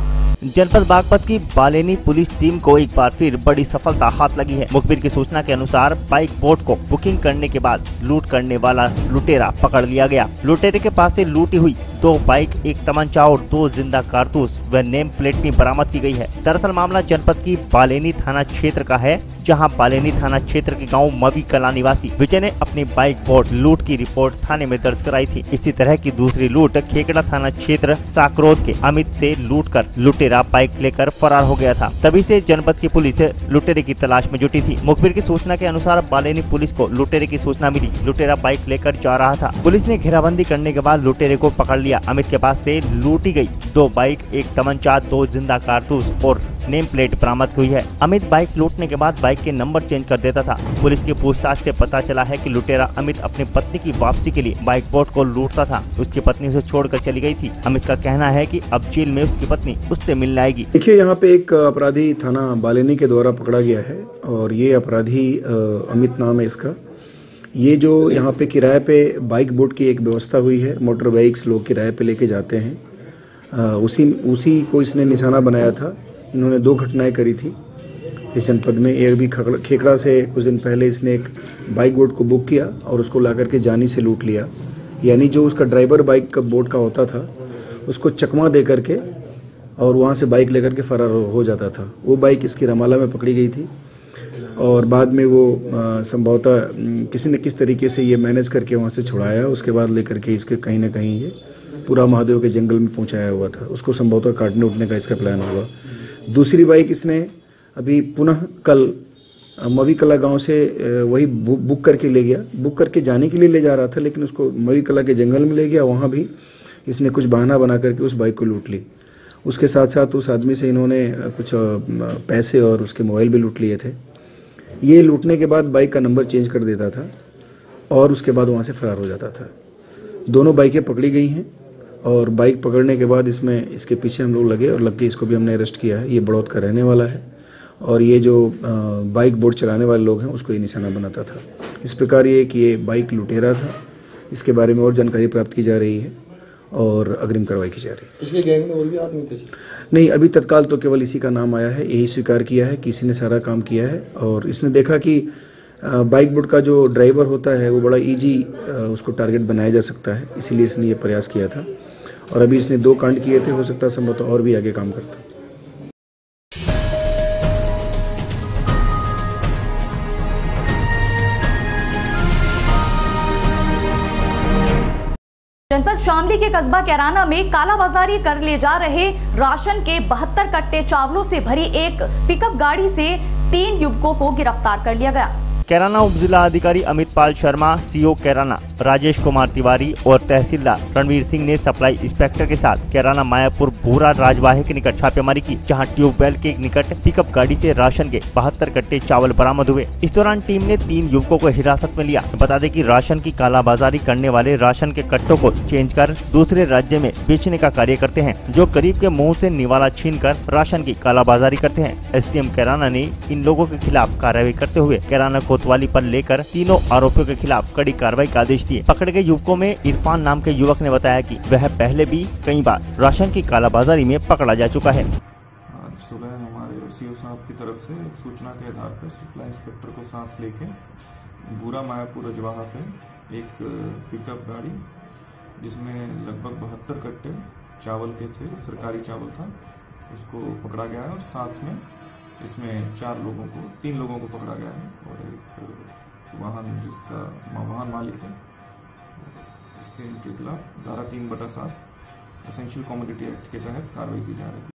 जनपद बागपत की बालेनी पुलिस टीम को एक बार फिर बड़ी सफलता हाथ लगी है। मुखबिर की सूचना के अनुसार बाइक बोट को बुकिंग करने के बाद लूट करने वाला लुटेरा पकड़ लिया गया। लुटेरे के पास से लूटी हुई 2 बाइक, 1 तमंचा और 2 जिंदा कारतूस व नेम प्लेट भी बरामद की गई है। दरअसल मामला जनपद की बालेनी थाना क्षेत्र का है, जहां बालेनी थाना क्षेत्र के गांव मवी कला निवासी विजय ने अपनी बाइक बोट लूट की रिपोर्ट थाने में दर्ज कराई थी। इसी तरह की दूसरी लूट खेकड़ा थाना क्षेत्र साकरोद के अमित से लूट कर लुटेरा बाइक लेकर फरार हो गया था। तभी से जनपद की पुलिस लुटेरे की तलाश में जुटी थी। मुखबिर की सूचना के अनुसार बालेनी पुलिस को लुटेरे की सूचना मिली। लुटेरा बाइक लेकर जा रहा था। पुलिस ने घेराबंदी करने के बाद लुटेरे को पकड़ लिया। अमित के पास से लूटी गई 2 बाइक, 1 तमंचा, 2 जिंदा कारतूस और नेम प्लेट बरामद हुई है। अमित बाइक लूटने के बाद बाइक के नंबर चेंज कर देता था। पुलिस की पूछताछ से पता चला है कि लुटेरा अमित अपनी पत्नी की वापसी के लिए बाइक बोट को लूटता था। उसकी पत्नी उसे छोड़कर चली गई थी। अमित का कहना है कि अब जेल में उसकी पत्नी उससे मिलने आएगी। देखिए, यहाँ पे एक अपराधी थाना बालेनी के द्वारा पकड़ा गया है और ये अपराधी अमित नाम है इसका। ये जो यहाँ पे किराए पे बाइक बोट की एक व्यवस्था हुई है, मोटर बाइक्स लोग किराए पे लेके जाते हैं, उसी को इसने निशाना बनाया था। इन्होंने 2 घटनाएं करी थी इस जनपद में। एक भी खेकड़ा से कुछ दिन पहले इसने एक बाइक बोट को बुक किया और उसको ला करके जानी से लूट लिया। यानी जो उसका ड्राइवर बाइक का बोट का होता था उसको चकमा दे करके और वहाँ से बाइक लेकर के फरार हो जाता था। वो बाइक इसकी रमाला में पकड़ी गई थी और बाद में वो संभवतः किसी न किस तरीके से ये मैनेज करके वहाँ से छुड़ाया। उसके बाद लेकर के इसके कहीं ना कहीं ये पूरा महादेव के जंगल में पहुँचाया हुआ था। उसको संभवतः काटने उठने का इसका प्लान हुआ। दूसरी बाइक इसने अभी पुनः कल मवी कला गांव से वही बुक करके ले गया। बुक करके जाने के लिए ले जा रहा था, लेकिन उसको मवी कला के जंगल में ले गया। वहाँ भी इसने कुछ बहाना बना करके उस बाइक को लूट ली। उसके साथ साथ उस आदमी से इन्होंने कुछ पैसे और उसके मोबाइल भी लूट लिए थे। ये लूटने के बाद बाइक का नंबर चेंज कर देता था और उसके बाद वहाँ से फरार हो जाता था। दोनों बाइकें पकड़ी गई हैं और बाइक पकड़ने के बाद इसके पीछे हम लोग लगे और लग के इसको भी हमने अरेस्ट किया है। ये बड़ौद का रहने वाला है और ये जो बाइक बोट चलाने वाले लोग हैं उसको ये निशाना बनाता था। इस प्रकार ये बाइक लुटेरा था। इसके बारे में और जानकारी प्राप्त की जा रही है और अग्रिम कार्रवाई की जा रही है। इसके गैंग में और भी आदमी थे? नहीं, अभी तत्काल तो केवल इसी का नाम आया है। यही स्वीकार किया है कि इसी ने सारा काम किया है और इसने देखा कि बाइक बोट का जो ड्राइवर होता है वो बड़ा इजी उसको टारगेट बनाया जा सकता है, इसीलिए इसने ये प्रयास किया था। और अभी इसने 2 कांड किए थे, हो सकता है संभवतः और भी आगे काम करता। जनपद शामली के कस्बा कैराना में कालाबाजारी कर ले जा रहे राशन के 72 कट्टे चावलों से भरी एक पिकअप गाड़ी से 3 युवकों को गिरफ्तार कर लिया गया। कैराना उप जिला अधिकारी अमित पाल शर्मा, सीओ कैराना राजेश कुमार तिवारी और तहसीलदार रणवीर सिंह ने सप्लाई इंस्पेक्टर के साथ कैराना मायापुर भूरा राजवाहे के निकट छापेमारी की, जहां ट्यूबवेल के निकट पिकअप गाड़ी से राशन के 72 कट्टे चावल बरामद हुए। इस दौरान टीम ने 3 युवकों को हिरासत में लिया। बता दें कि राशन की कालाबाजारी करने वाले राशन के कट्टों को चेंज कर दूसरे राज्य में बेचने का कार्य करते हैं, जो गरीब के मुँह से निवाला छीन कर राशन की कालाबाजारी करते हैं। एसडीएम कैराना ने इन लोगों के खिलाफ कार्रवाई करते हुए कैराना कोतवाली पर लेकर तीनों आरोपियों के खिलाफ कड़ी कार्रवाई के आदेश दिए। पकड़े गए युवकों में इरफान नाम के युवक ने बताया कि वह पहले भी कई बार राशन की कालाबाजारी में पकड़ा जा चुका है। आज सुबह हमारे सीओ साहब की तरफ से एक सूचना के आधार पर सप्लाई इंस्पेक्टर को साथ लेके भूरा मायापुर रजवाहा पे एक पिकअप गाड़ी जिसमें लगभग 72 कट्टे चावल के थे, सरकारी चावल था, उसको पकड़ा गया है और साथ में इसमें 3 लोगों को पकड़ा गया है और एक वाहन जिसका वाहन मालिक है, इनके खिलाफ धारा 3/7 एसेंशियल कमोडिटी एक्ट के तहत कार्रवाई की जा रही है।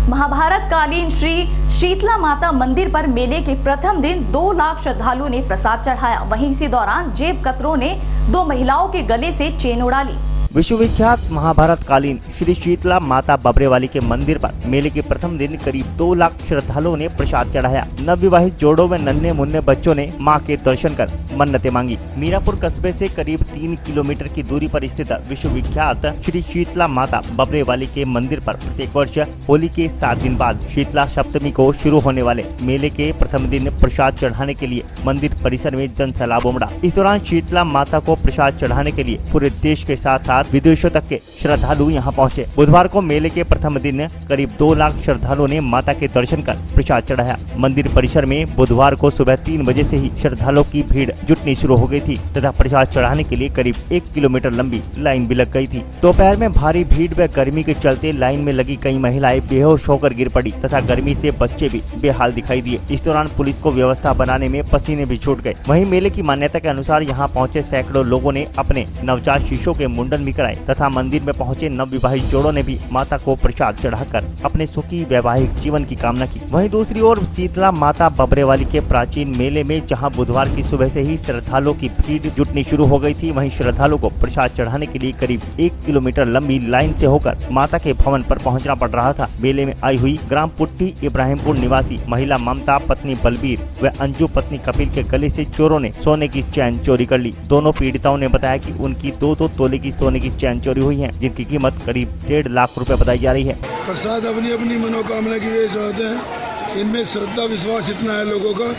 महाभारत कालीन श्री शीतला माता मंदिर पर मेले के प्रथम दिन 2 लाख श्रद्धालुओं ने प्रसाद चढ़ाया। वहीं इसी दौरान जेब कतरों ने 2 महिलाओं के गले से चेन उड़ा ली। विश्वविख्यात महाभारत कालीन श्री शीतला माता बबरेवाली के मंदिर पर मेले के प्रथम दिन करीब 2 लाख श्रद्धालुओं ने प्रसाद चढ़ाया। नवविवाहित जोड़ों व नन्हे मुन्ने बच्चों ने मां के दर्शन कर मन्नतें मांगी। मीरापुर कस्बे से करीब 3 किलोमीटर की दूरी पर स्थित विश्वविख्यात श्री शीतला माता बबरेवाली के मंदिर पर प्रत्येक वर्ष होली के 7 दिन बाद शीतला सप्तमी को शुरू होने वाले मेले के प्रथम दिन प्रसाद चढ़ाने के लिए मंदिर परिसर में जन सैलाब उमड़ा। इस दौरान शीतला माता को प्रसाद चढ़ाने के लिए पूरे देश के साथ साथ विदेशों तक के श्रद्धालु यहां पहुंचे। बुधवार को मेले के प्रथम दिन करीब 2 लाख श्रद्धालुओं ने माता के दर्शन कर प्रसाद चढ़ाया। मंदिर परिसर में बुधवार को सुबह 3 बजे से ही श्रद्धालुओं की भीड़ जुटनी शुरू हो गई थी तथा प्रसाद चढ़ाने के लिए करीब 1 किलोमीटर लंबी लाइन भी लग गई थी। दोपहर में भारी भीड़ व गर्मी के चलते लाइन में लगी कई महिलाएं बेहोश होकर गिर पड़ी तथा गर्मी से बच्चे भी बेहाल दिखाई दिए। इस दौरान पुलिस को व्यवस्था बनाने में पसीने भी छूट गए। वहीं मेले की मान्यता के अनुसार यहाँ पहुँचे सैकड़ों लोगों ने अपने नवजात शिशुओं के मुंडन भी कराए तथा मंदिर में पहुंचे नवविवाहित जोड़ों ने भी माता को प्रसाद चढ़ाकर अपने सुखी वैवाहिक जीवन की कामना की। वहीं दूसरी ओर शीतला माता बबरेवाली के प्राचीन मेले में जहां बुधवार की सुबह से ही श्रद्धालुओं की भीड़ जुटनी शुरू हो गई थी, वहीं श्रद्धालुओं को प्रसाद चढ़ाने के लिए करीब 1 किलोमीटर लंबी लाइन से होकर माता के भवन पर पहुंचना पड़ रहा था। मेले में आई हुई ग्राम पुट्टी इब्राहिमपुर निवासी महिला ममता पत्नी बलबीर व अंजू पत्नी कपिल के गले से चोरों ने सोने की चैन चोरी कर ली। दोनों पीड़िताओं ने बताया कि उनकी 2-2 तोले की सोने की चैन चोरी हुई है, जिनकी कीमत करीब 1.5 लाख रुपए बताई जा रही है। प्रसाद अपनी अपनी मनोकामना की वे चाहते हैं। इनमें श्रद्धा विश्वास इतना है लोगों का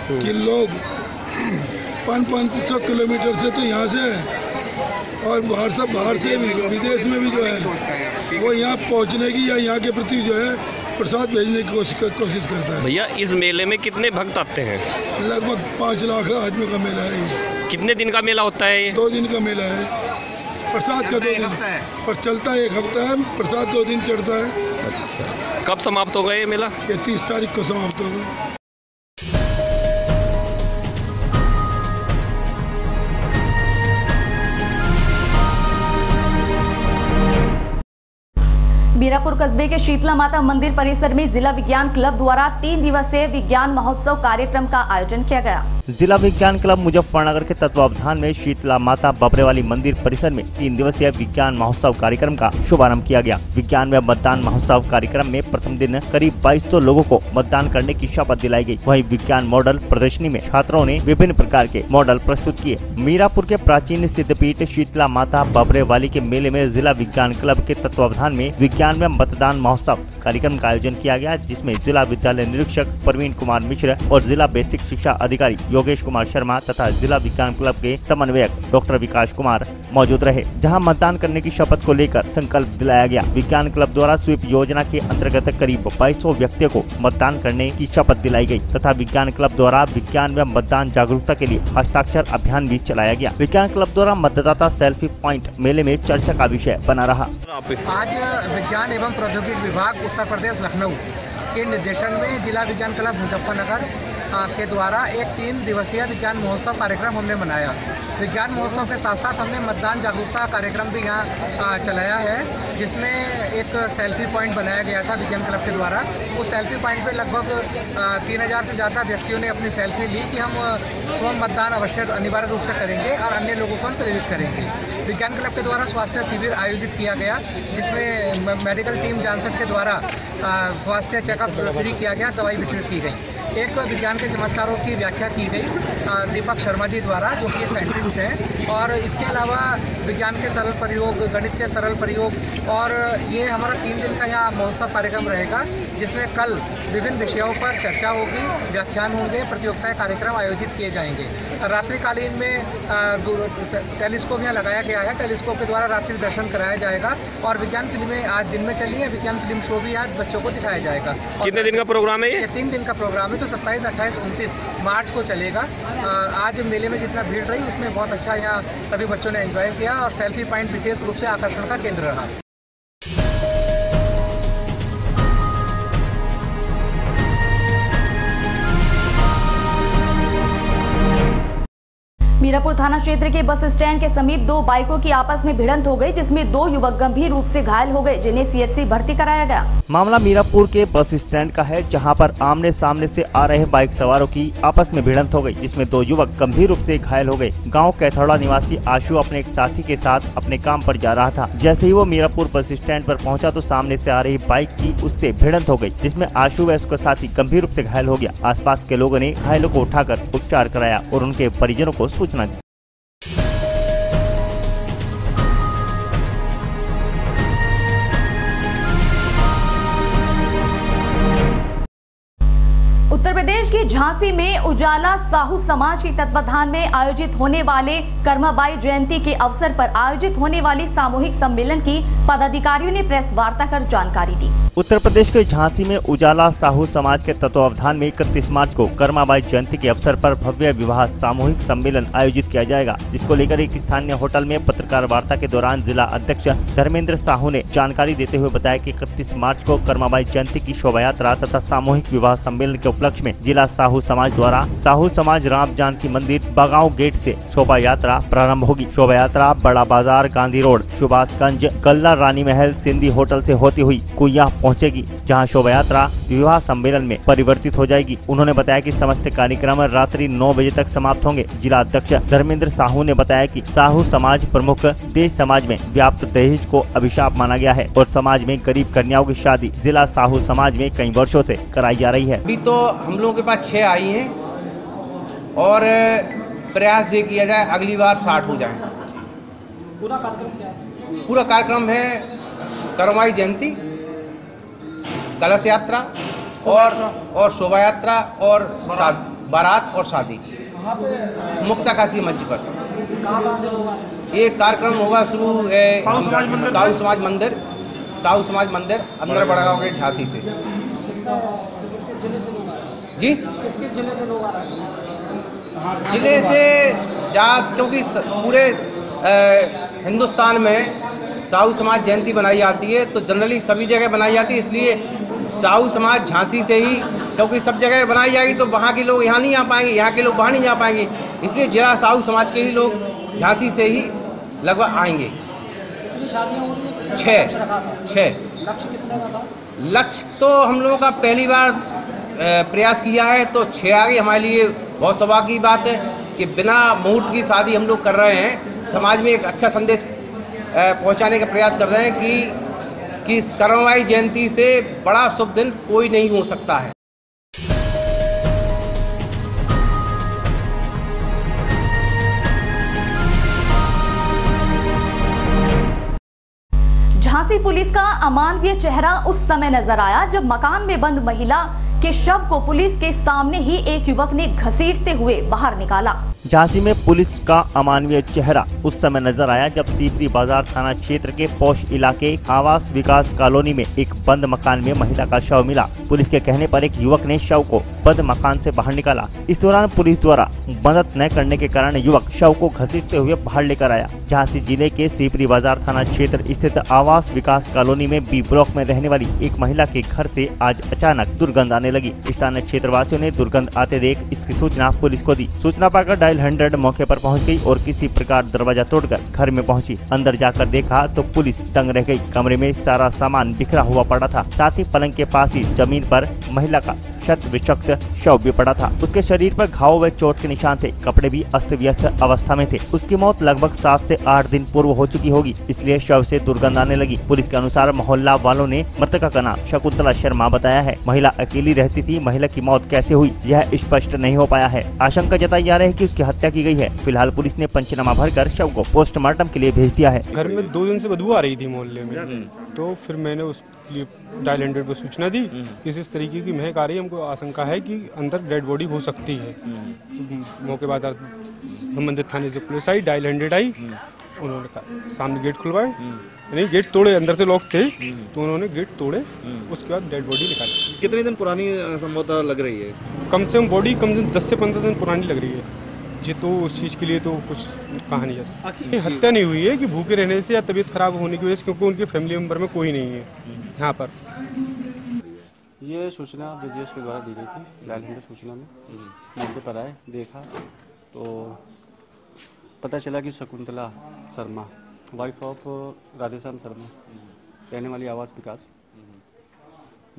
कि लोग 500 किलोमीटर से तो यहाँ से और बाहर से विदेश में भी जो है वो यहाँ पहुँचने की या यहाँ के प्रति जो है प्रसाद भेजने की कोशिश करता है। भैया इस मेले में कितने भक्त आते हैं? लगभग 5 लाख आदमी का मेला है। कितने दिन का मेला होता है? 2 दिन का मेला है। प्रसाद का 2 दिन पर चलता है, 1 हफ्ता है। प्रसाद 2 दिन चढ़ता है। अच्छा, कब समाप्त होगा ये मेला? ये 30 तारीख को समाप्त होगा। मीरापुर कस्बे के शीतला माता मंदिर परिसर में जिला विज्ञान क्लब द्वारा 3 दिवसीय विज्ञान महोत्सव कार्यक्रम का आयोजन किया गया। जिला विज्ञान क्लब मुजफ्फरनगर के तत्वावधान में शीतला माता बबरेवाली मंदिर परिसर में 3 दिवसीय विज्ञान महोत्सव कार्यक्रम का शुभारंभ किया गया। विज्ञान व मतदान महोत्सव कार्यक्रम में प्रथम दिन करीब 2200 लोगों को मतदान करने की शपथ दिलाई गई। वहीं विज्ञान मॉडल प्रदर्शनी में छात्रों ने विभिन्न प्रकार के मॉडल प्रस्तुत किए। मीरापुर के प्राचीन सिद्धपीठ शीतला माता बबरेवाली के मेले में जिला विज्ञान क्लब के तत्वावधान में विज्ञान व मतदान महोत्सव कार्यक्रम का आयोजन किया गया, जिसमें जिला विद्यालय निरीक्षक प्रवीण कुमार मिश्र और जिला बेसिक शिक्षा अधिकारी योगेश कुमार शर्मा तथा जिला विज्ञान क्लब के समन्वयक डॉक्टर विकास कुमार मौजूद रहे, जहां मतदान करने की शपथ को लेकर संकल्प दिलाया गया। विज्ञान क्लब द्वारा स्वीप योजना के अंतर्गत करीब 2200 व्यक्तियों को मतदान करने की शपथ दिलाई गई तथा विज्ञान क्लब द्वारा विज्ञान व मतदान जागरूकता के लिए हस्ताक्षर अभियान भी चलाया गया। विज्ञान क्लब द्वारा मतदाता सेल्फी पॉइंट मेले में चर्चा का विषय बना रहा। आज विज्ञान एवं प्रौद्योगिकी विभाग उत्तर प्रदेश लखनऊ के निर्देशन में जिला विज्ञान क्लब मुजफ्फरनगर के द्वारा एक 3 दिवसीय विज्ञान महोत्सव कार्यक्रम हमने मनाया। विज्ञान महोत्सव के साथ साथ हमने मतदान जागरूकता कार्यक्रम भी यहाँ चलाया है, जिसमें एक सेल्फी पॉइंट बनाया गया था विज्ञान क्लब के द्वारा। उस सेल्फी पॉइंट पे लगभग 3000 से ज़्यादा व्यक्तियों ने अपनी सेल्फी ली कि हम स्वयं मतदान अवश्य अनिवार्य रूप से करेंगे और अन्य लोगों को प्रेरित करेंगे। विज्ञान क्लब के द्वारा स्वास्थ्य शिविर आयोजित किया गया, जिसमें मेडिकल टीम जानसठ के द्वारा स्वास्थ्य चेकअप फ्री किया गया, दवाई वितरित की गई। एक विज्ञान के चमत्कारों की व्याख्या की गई दीपक शर्मा जी द्वारा, जो कि एक साइंटिस्ट हैं, और इसके अलावा विज्ञान के सरल प्रयोग, गणित के सरल प्रयोग, और ये हमारा 3 दिन का यहाँ महोत्सव कार्यक्रम रहेगा, जिसमें कल विभिन्न विषयों पर चर्चा होगी, व्याख्यान होंगे, प्रतियोगिताएं कार्यक्रम आयोजित किए जाएंगे। रात्रिकालीन में टेलीस्कोप यहाँ लगाया गया है, टेलीस्कोप के द्वारा रात्रि दर्शन कराया जाएगा, और विज्ञान फिल्में आज दिन में चली है, विज्ञान फिल्म शो भी आज बच्चों को दिखाया जाएगा। कितने दिन का प्रोग्राम है ये? 3 दिन का प्रोग्राम है, जो 27, 28, 29 मार्च को चलेगा। आज मेले में जितना भीड़ रही उसमें बहुत अच्छा यहाँ सभी बच्चों ने एंजॉय किया और सेल्फी पॉइंट विशेष रूप से आकर्षण का केंद्र रहा। मीरापुर थाना क्षेत्र के बस स्टैंड के समीप दो बाइकों की आपस में भिड़ंत हो गई, जिसमें दो युवक गंभीर रूप से घायल हो गए, जिन्हें सीएचसी भर्ती कराया गया। मामला मीरापुर के बस स्टैंड का है, जहां पर आमने सामने से आ रहे बाइक सवारों की आपस में भिड़ंत हो गई, जिसमें दो युवक गंभीर रूप से घायल हो गए। गांव कैथौड़ा निवासी आशु अपने एक साथी के साथ अपने काम पर जा रहा था। जैसे ही वो मीरापुर बस स्टैंड पर पहुंचा तो सामने से आ रही बाइक की उससे भिड़ंत हो गई, जिसमें आशु व उसका साथी गंभीर रूप से घायल हो गया। आसपास के लोगों ने घायलों को उठाकर उपचार कराया और उनके परिजनों को सूचना दी। उत्तर प्रदेश की झांसी में उजाला साहू समाज के तत्वाधान में आयोजित होने वाले कर्माबाई जयंती के अवसर पर आयोजित होने वाले सामूहिक सम्मेलन की पदाधिकारियों ने प्रेस वार्ता कर जानकारी दी। उत्तर प्रदेश के झांसी में उजाला साहू समाज के तत्वावधान में 31 मार्च को कर्माबाई जयंती के अवसर पर भव्य विवाह सामूहिक सम्मेलन आयोजित किया जाएगा, जिसको लेकर एक स्थानीय होटल में पत्रकार वार्ता के दौरान जिला अध्यक्ष धर्मेंद्र साहू ने जानकारी देते हुए बताया कि 31 मार्च को कर्माबाई जयंती की शोभा यात्रा तथा सामूहिक विवाह सम्मेलन के उपलक्ष्य में जिला साहू समाज द्वारा साहू समाज राम जानकी मंदिर बगांव गेट से शोभा यात्रा प्रारंभ होगी। शोभा यात्रा बड़ा बाजार, गांधी रोड, सुभाषगंज, गल्ला, रानी महल, सिंधी होटल से होती हुई कुइया पहुंचेगी, जहां शोभा यात्रा विवाह सम्मेलन में परिवर्तित हो जाएगी। उन्होंने बताया कि समस्त कार्यक्रम रात्रि 9 बजे तक समाप्त होंगे। जिला अध्यक्ष धर्मेंद्र साहू ने बताया कि साहू समाज प्रमुख देश समाज में व्याप्त दहेज को अभिशाप माना गया है और समाज में गरीब कन्याओं की शादी जिला साहू समाज में कई वर्षों से कराई जा रही है। अभी तो हम लोगों के पास 6 आई हैं और प्रयास ये किया जाए अगली बार 60 हो जाए। पूरा कार्यक्रम क्या है? पूरा कार्यक्रम है कर्माबाई जयंती, कलश यात्रा और शोभा यात्रा और बारात और शादी मुक्ताकाशी मंच पर। ये कार्यक्रम होगा शुरू साहू समाज मंदिर अंदर बड़गांव गेट झांसी से। जी किसके जिले से लोग आ रहे हैं? जिले से क्योंकि पूरे हिंदुस्तान में साहू समाज जयंती बनाई जाती है, तो जनरली सभी जगह बनाई जाती है, इसलिए साहू समाज झांसी से ही, क्योंकि सब जगह बनाई जाएगी तो वहाँ के लोग यहाँ नहीं आ पाएंगे, यहाँ के लोग वहाँ नहीं जा पाएंगे, इसलिए जिला साहू समाज के ही लोग झांसी से ही लगभग आएंगे। कितनी शादियाँ हो रही हैं? 6। लक्ष्य कितने का था? लक्ष्य तो हम लोगों का पहली बार प्रयास किया है तो 6 आ गई। हमारे लिए बहुत सौभाग्य की बात है कि बिना मुहूर्त की शादी हम लोग कर रहे हैं। समाज में एक अच्छा संदेश पहुंचाने का प्रयास कर रहे हैं कि कर्माबाई जयंती से बड़ा शुभ दिन कोई नहीं हो सकता है। झांसी पुलिस का अमानवीय चेहरा उस समय नजर आया जब मकान में बंद महिला के शव को पुलिस के सामने ही एक युवक ने घसीटते हुए बाहर निकाला। झांसी में पुलिस का अमानवीय चेहरा उस समय नजर आया जब सीपरी बाजार थाना क्षेत्र के पौष इलाके आवास विकास कॉलोनी में एक बंद मकान में महिला का शव मिला। पुलिस के कहने पर एक युवक ने शव को बंद मकान से बाहर निकाला। इस दौरान पुलिस द्वारा मदद न करने के कारण युवक शव को घसीटते हुए बाहर लेकर आया। झांसी जिले के सीपरी बाजार थाना क्षेत्र स्थित आवास विकास कॉलोनी में बी ब्लॉक में रहने वाली एक महिला के घर से आज अचानक दुर्गंध आने लगी। स्थानीय क्षेत्रवासियों ने दुर्गंध आते देख इसकी सूचना पुलिस को दी। सूचना पाकर डायल 100 मौके पर पहुंच गई और किसी प्रकार दरवाजा तोड़कर घर में पहुंची। अंदर जाकर देखा तो पुलिस दंग रह गई। कमरे में सारा सामान बिखरा हुआ पड़ा था, साथ ही पलंग के पास ही जमीन पर महिला का शत विषक्त शव भी पड़ा था। उसके शरीर पर घाव व चोट के निशान थे। कपड़े भी अस्त व्यस्त अवस्था में थे। उसकी मौत लगभग 7 से 8 दिन पूर्व हो चुकी होगी, इसलिए शव से दुर्गंध आने लगी। पुलिस के अनुसार मोहल्ला वालों ने मृतका का नाम शकुंतला शर्मा बताया है। महिला अकेली रहती थी। महिला की मौत कैसे हुई यह स्पष्ट नहीं हो पाया है। आशंका जताई जा रही है कि उसकी हत्या की गई है। फिलहाल पुलिस ने पंचनामा भरकर शव को पोस्टमार्टम के लिए भेज दिया है। घर में 2 दिन से बदबू आ रही थी मोहल्ले में, तो फिर मैंने उस लिए डायल 100 पर सूचना दी कि इस तरीके की महक आ रही है, हमको आशंका है कि अंदर डेड बॉडी हो सकती है। मौके बाद संबंधित थाने से पुलिस आई, डायल 100 आई उन्होंने सामने गेट खुलवाए, नहीं गेट तोड़े, अंदर से लॉक थे तो उन्होंने गेट तोड़े, उसके बाद डेड बॉडी निकाली। कितने दिन पुरानी संभवतः लग रही है? कम से कम बॉडी कम से कम 10 से 15 दिन पुरानी लग रही है जी। तो उस चीज़ के लिए तो कुछ कहा नहीं जा सकता। हत्या नहीं हुई है कि भूखे रहने से या तबीयत खराब होने की वजह से, क्योंकि उनके फैमिली मेम्बर में कोई नहीं है यहाँ पर। ये सूचना ब्रजेश के द्वारा दी गई थी, डायल हंड्रेड सूचना में मौके पर आए, देखा तो पता चला कि शकुंतला शर्मा वाइफ ऑफ राधेश्याम शर्मा, रहने वाली आवास विकास,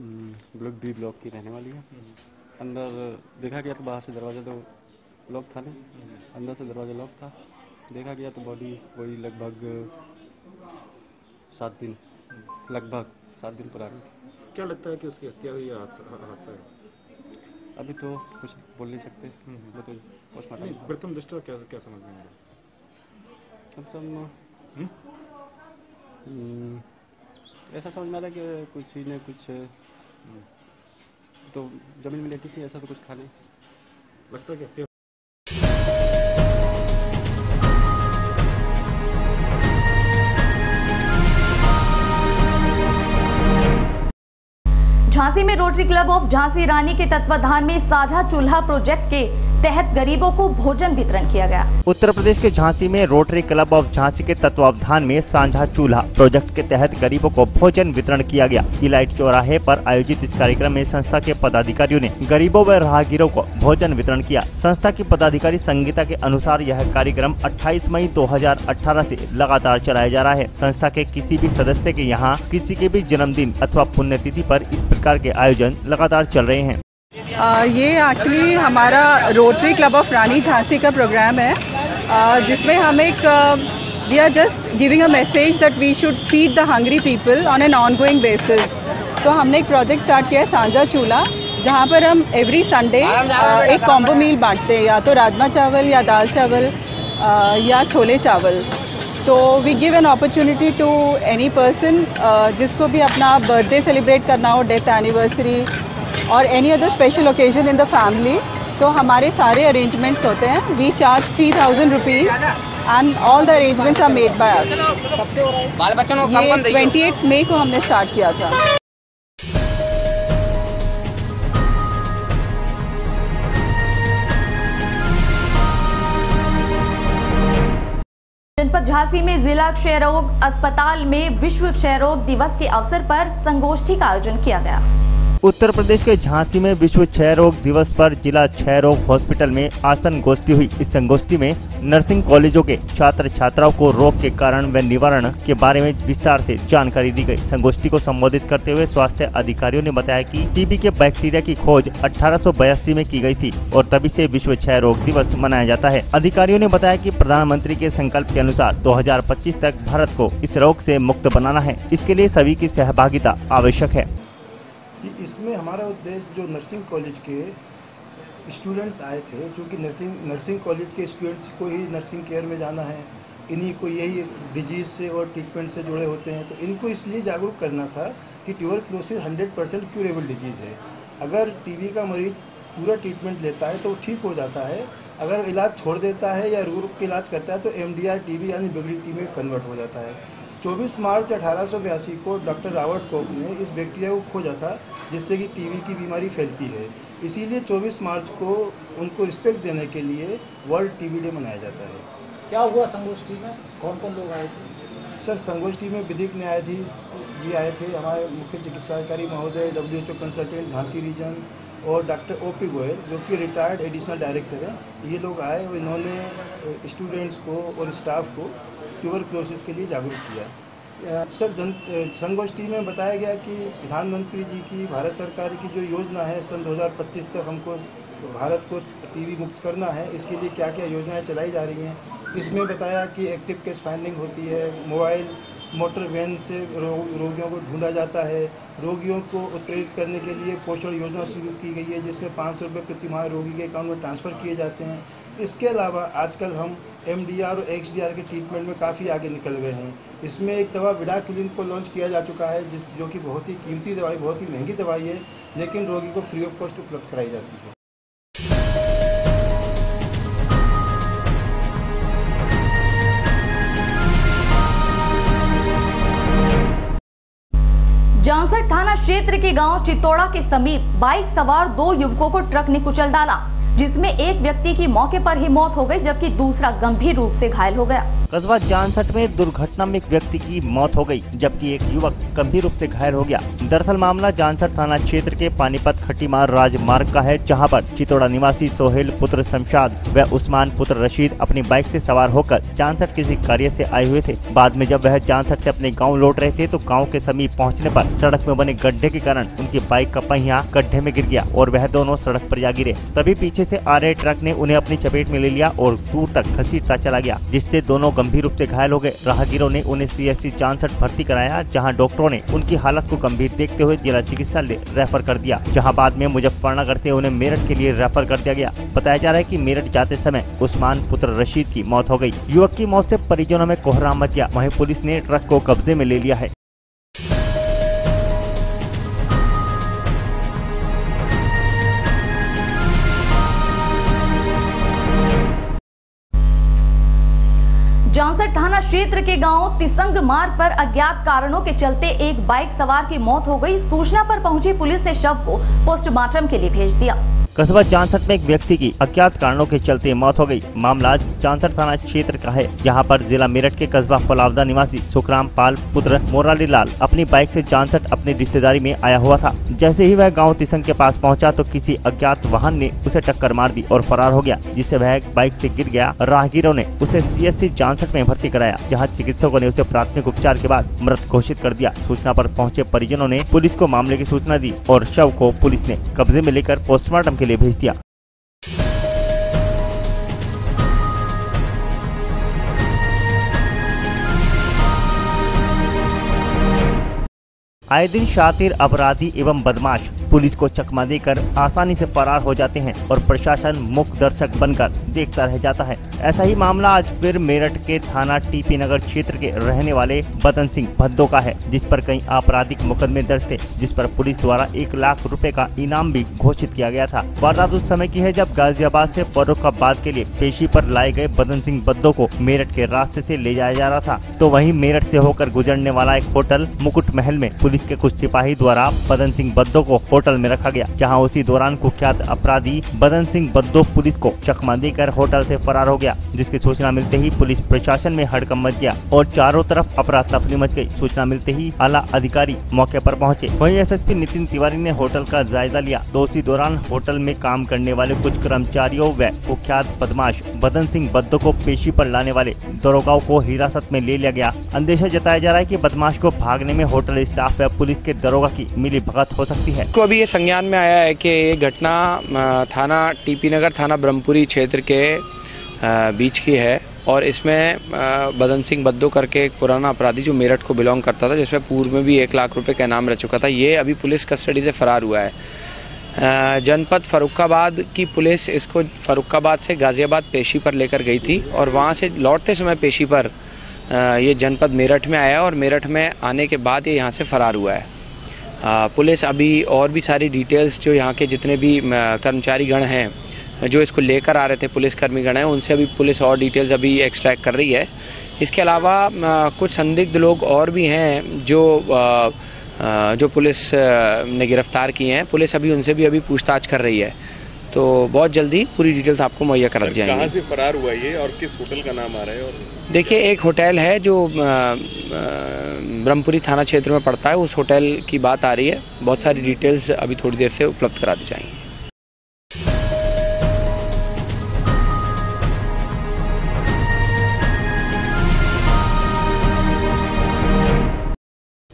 ब्लॉक बी ब्लॉक की रहने वाली है। अंदर देखा गया तो बाहर से दरवाज़ा तो लॉक था नहीं, अंदर से दरवाज़ा लॉक था। देखा गया तो बॉडी वही लगभग 7 दिन पुरानी थी। क्या लगता है कि उसकी हत्या हुई या हादसा है? अभी तो कुछ बोल नहीं सकते, वो तो पोस्टमार्टम। प्रथम दृष्टया क्या समझ में आया? ऐसा समझ में आ रहा है कि कुछ ने कुछ तो जमीन में लेटी थी, ऐसा तो कुछ था नहीं। लगता है कि हत्या। झांसी में रोटरी क्लब ऑफ झांसी रानी के तत्वाधान में साझा चूल्हा प्रोजेक्ट के तहत गरीबों को भोजन वितरण किया गया। उत्तर प्रदेश के झांसी में रोटरी क्लब ऑफ झांसी के तत्वावधान में साझा चूल्हा प्रोजेक्ट के तहत गरीबों को भोजन वितरण किया गया। इलाइट चौराहे पर आयोजित इस कार्यक्रम में संस्था के पदाधिकारियों ने गरीबों व राहगीरों को भोजन वितरण किया। संस्था की पदाधिकारी संगीता के अनुसार यह कार्यक्रम 28 मई 2018 से लगातार चलाया जा रहा है। संस्था के किसी भी सदस्य के यहाँ किसी के भी जन्मदिन अथवा पुण्यतिथि पर इस प्रकार के आयोजन लगातार चल रहे हैं। ये एक्चुअली हमारा Rotary Club of Rani Jhansi का प्रोग्राम है, जिसमें हम एक we are just giving a message that we should feed the hungry people on an ongoing basis. तो हमने एक प्रोजेक्ट स्टार्ट किया है साझा चूल्हा, जहाँ पर हम एवरी संडे एक कॉम्बो मील बांटते हैं, या तो राजमा चावल या दाल चावल या छोले चावल। तो we give an opportunity to any person जिसको भी अपना बर्थडे सेलिब्रेट करना हो, डेथ एनिवर्सरी और any other special occasion in the family. तो हमारे सारे अरेंजमेंट्स होते हैं। We charge 3000 rupees and all the arrangements are made by us. ये 28 मई को हमने स्टार्ट किया था। जनपद झांसी में जिला क्षय रोग अस्पताल में विश्व क्षय रोग दिवस के अवसर पर संगोष्ठी का आयोजन किया गया। उत्तर प्रदेश के झांसी में विश्व क्षय रोग दिवस पर जिला क्षय रोग हॉस्पिटल में आसन गोष्ठी हुई। इस संगोष्ठी में नर्सिंग कॉलेजों के छात्र छात्राओं को रोग के कारण व निवारण के बारे में विस्तार से जानकारी दी गई। संगोष्ठी को संबोधित करते हुए स्वास्थ्य अधिकारियों ने बताया कि टीबी के बैक्टीरिया की खोज 1882 में की गई थी और तभी से विश्व क्षय रोग दिवस मनाया जाता है। अधिकारियों ने बताया कि प्रधानमंत्री के संकल्प के अनुसार 2025 तक भारत को इस रोग से मुक्त बनाना है। इसके लिए सभी की सहभागिता आवश्यक है। इसमें हमारा उद्देश्य जो नर्सिंग कॉलेज के स्टूडेंट्स आए थे, चूँकि नर्सिंग कॉलेज के स्टूडेंट्स को ही नर्सिंग केयर में जाना है, इन्हीं को यही डिजीज़ से और ट्रीटमेंट से जुड़े होते हैं, तो इनको इसलिए जागरूक करना था कि ट्यूबरक्लोसिस 100% क्यूरेबल डिजीज़ है। अगर टीबी का मरीज पूरा ट्रीटमेंट लेता है तो वो ठीक हो जाता है, अगर इलाज छोड़ देता है या रूट का इलाज करता है तो MDR टीबी यानी बिगड़ी टीबी में कन्वर्ट हो जाता है। 24 मार्च 1882 को डॉक्टर रॉबर्ट कोक ने इस बैक्टीरिया को खोजा था जिससे कि टीबी की बीमारी फैलती है। इसीलिए 24 मार्च को उनको रिस्पेक्ट देने के लिए वर्ल्ड टीबी डे मनाया जाता है। क्या हुआ संगोष्ठी में, कौन कौन लोग आए थे? सर, संगोष्ठी में विधिक न्यायाधीश जी आए थे, हमारे मुख्य चिकित्साधिकारी महोदय, WHO कंसल्टेंट झांसी रीजन और डॉक्टर OP गोयल जो कि रिटायर्ड एडिशनल डायरेक्टर हैं। ये लोग आए और इन्होंने स्टूडेंट्स को और स्टाफ को ट्यूबरक्लोसिस के लिए जागरूक किया। सर, संगोष्ठी में बताया गया कि प्रधानमंत्री जी की, भारत सरकार की जो योजना है सन 2025 तक हमको भारत को टीबी मुक्त करना है, इसके लिए क्या क्या योजनाएं चलाई जा रही हैं। इसमें बताया कि एक्टिव केस फाइंडिंग होती है, मोबाइल मोटर वैन से रोगियों को ढूंढा जाता है, रोगियों को उत्प्रेरित करने के लिए पोषण योजना शुरू की गई है जिसमें 500 रुपये प्रति माह रोगी के अकाउंट में ट्रांसफ़र किए जाते हैं। इसके अलावा आजकल हम MDR और XDR के ट्रीटमेंट में काफ़ी आगे निकल गए हैं। इसमें एक दवा विडाक्विलिन को लॉन्च किया जा चुका है जो कि बहुत ही कीमती दवाई, बहुत ही महंगी दवाई है, लेकिन रोगी को फ्री ऑफ कॉस्ट उपलब्ध कराई जाती है। जांसट थाना क्षेत्र के गांव चितौड़ा के समीप बाइक सवार 2 युवकों को ट्रक ने कुचल डाला, जिसमें एक व्यक्ति की मौके पर ही मौत हो गई जबकि दूसरा गंभीर रूप से घायल हो गया। कस्बा जांसट में दुर्घटना में एक व्यक्ति की मौत हो गई जबकि एक युवक गंभीर रूप से घायल हो गया। दरअसल मामला जांसट थाना क्षेत्र के पानीपत खटीमार राजमार्ग का है, जहां पर चितौड़ा निवासी सोहेल पुत्र शमशाद व उस्मान पुत्र रशीद अपनी बाइक से सवार होकर जांसट किसी कार्य से आए हुए थे। बाद में जब वह जांसट से अपने गाँव लौट रहे थे तो गाँव के समीप पहुँचने पर सड़क में बने गड्ढे के कारण उनकी बाइक का पहिया गड्ढे में गिर गया और वह दोनों सड़क पर जा गिरे। तभी पीछे से आ रहे ट्रक ने उन्हें अपनी चपेट में ले लिया और दूर तक घसीटता चला गया, जिससे दोनों गंभीर रूप से घायल हो गए। राहगीरों ने उन्हें CHC जांसट भर्ती कराया, जहां डॉक्टरों ने उनकी हालत को गंभीर देखते हुए जिला चिकित्सालय रेफर कर दिया, जहां बाद में मुजफ्फरनगर से उन्हें मेरठ के लिए रेफर कर दिया गया। बताया जा रहा है कि मेरठ जाते समय उस्मान पुत्र रशीद की मौत हो गई। युवक की मौत से परिजनों में कोहराम मच गया। वहीं पुलिस ने ट्रक को कब्जे में ले लिया है। जांसट थाना क्षेत्र के गांव तिसंग मार्ग पर अज्ञात कारणों के चलते एक बाइक सवार की मौत हो गई। सूचना पर पहुंची पुलिस ने शव को पोस्टमार्टम के लिए भेज दिया। कस्बा जांसट में एक व्यक्ति की अज्ञात कारणों के चलते मौत हो गई। मामला जांसट थाना क्षेत्र का है, जहां पर जिला मेरठ के कस्बा फलावदा निवासी सुखराम पाल पुत्र मोराली लाल अपनी बाइक से जांसट अपनी रिश्तेदारी में आया हुआ था। जैसे ही वह गांव तिसंग के पास पहुंचा तो किसी अज्ञात वाहन ने उसे टक्कर मार दी और फरार हो गया, जिससे वह बाइक से गिर गया। राहगीरों ने उसे CHC जांसट में भर्ती कराया, जहाँ चिकित्सकों ने उसे प्राथमिक उपचार के बाद मृत घोषित कर दिया। सूचना पर पहुंचे परिजनों ने पुलिस को मामले की सूचना दी और शव को पुलिस ने कब्जे में लेकर पोस्टमार्टम के लिए भेज दिया। आए दिन शातिर अपराधी एवं बदमाश पुलिस को चकमा देकर आसानी से फरार हो जाते हैं और प्रशासन मूक दर्शक बनकर देखता रह जाता है। ऐसा ही मामला आज फिर मेरठ के थाना TP नगर क्षेत्र के रहने वाले बदन सिंह भद्दो का है, जिस पर कई आपराधिक मुकदमे दर्ज थे, जिस पर पुलिस द्वारा 1 लाख रुपए का इनाम भी घोषित किया गया था। वारदात उस समय की है जब गाजियाबाद से फर्रुखाबाद के लिए पेशी पर लाए गए बदन सिंह भद्दो को मेरठ के रास्ते से ले जाया जा रहा था, तो वहीं मेरठ से होकर गुजरने वाला एक होटल मुकुट महल में पुलिस के कुछ सिपाही द्वारा बदन सिंह भद्दो को होटल में रखा गया, जहां उसी दौरान कुख्यात अपराधी बदन सिंह भद्दो पुलिस को चकमा देकर होटल से फरार हो गया, जिसकी सूचना मिलते ही पुलिस प्रशासन में हड़कंप मच गया और चारों तरफ अफरा तफरी मच गई। सूचना मिलते ही आला अधिकारी मौके पर पहुंचे। वहीं SSP नितिन तिवारी ने होटल का जायजा लिया, तो उसी दौरान होटल में काम करने वाले कुछ कर्मचारियों व कुख्यात बदमाश बदन सिंह भद्दो को पेशी पर लाने वाले दरोगाओं को हिरासत में ले लिया गया। अंदेशा जताया जा रहा है कि बदमाश को भागने में होटल स्टाफ व पुलिस के दरोगा की मिली भगत हो सकती है। को अभी ये संज्ञान में आया है कि ये घटना थाना TP नगर थाना ब्रह्मपुरी क्षेत्र के बीच की है और इसमें बदन सिंह भद्दो करके एक पुराना अपराधी जो मेरठ को बिलोंग करता था, जिसमें पूर्व में भी 1 लाख रुपए का इनाम रह चुका था, ये अभी पुलिस कस्टडी से फरार हुआ है। जनपद फर्रुखाबाद की पुलिस इसको फर्रुखाबाद से गाजियाबाद पेशी पर लेकर गई थी और वहाँ से लौटते समय पेशी पर ये जनपद मेरठ में आया और मेरठ में आने के बाद ये यहाँ से फरार हुआ है। पुलिस अभी और भी सारी डिटेल्स जो यहाँ के जितने भी कर्मचारी गण हैं जो इसको लेकर आ रहे थे, पुलिसकर्मी गण हैं, उनसे अभी पुलिस और डिटेल्स अभी एक्सट्रैक्ट कर रही है। इसके अलावा कुछ संदिग्ध लोग और भी हैं जो पुलिस ने गिरफ्तार किए हैं। पुलिस अभी उनसे भी अभी पूछताछ कर रही है, तो बहुत जल्दी पूरी डिटेल्स आपको मुहैया करा दी जाएंगी। कहाँ से फरार हुआ ये और किस होटल का नाम आ रहा है? और देखिए, एक होटल है जो ब्रह्मपुरी थाना क्षेत्र में पड़ता है, उस होटल की बात आ रही है। बहुत सारी डिटेल्स अभी थोड़ी देर से उपलब्ध करा दी जाएंगी।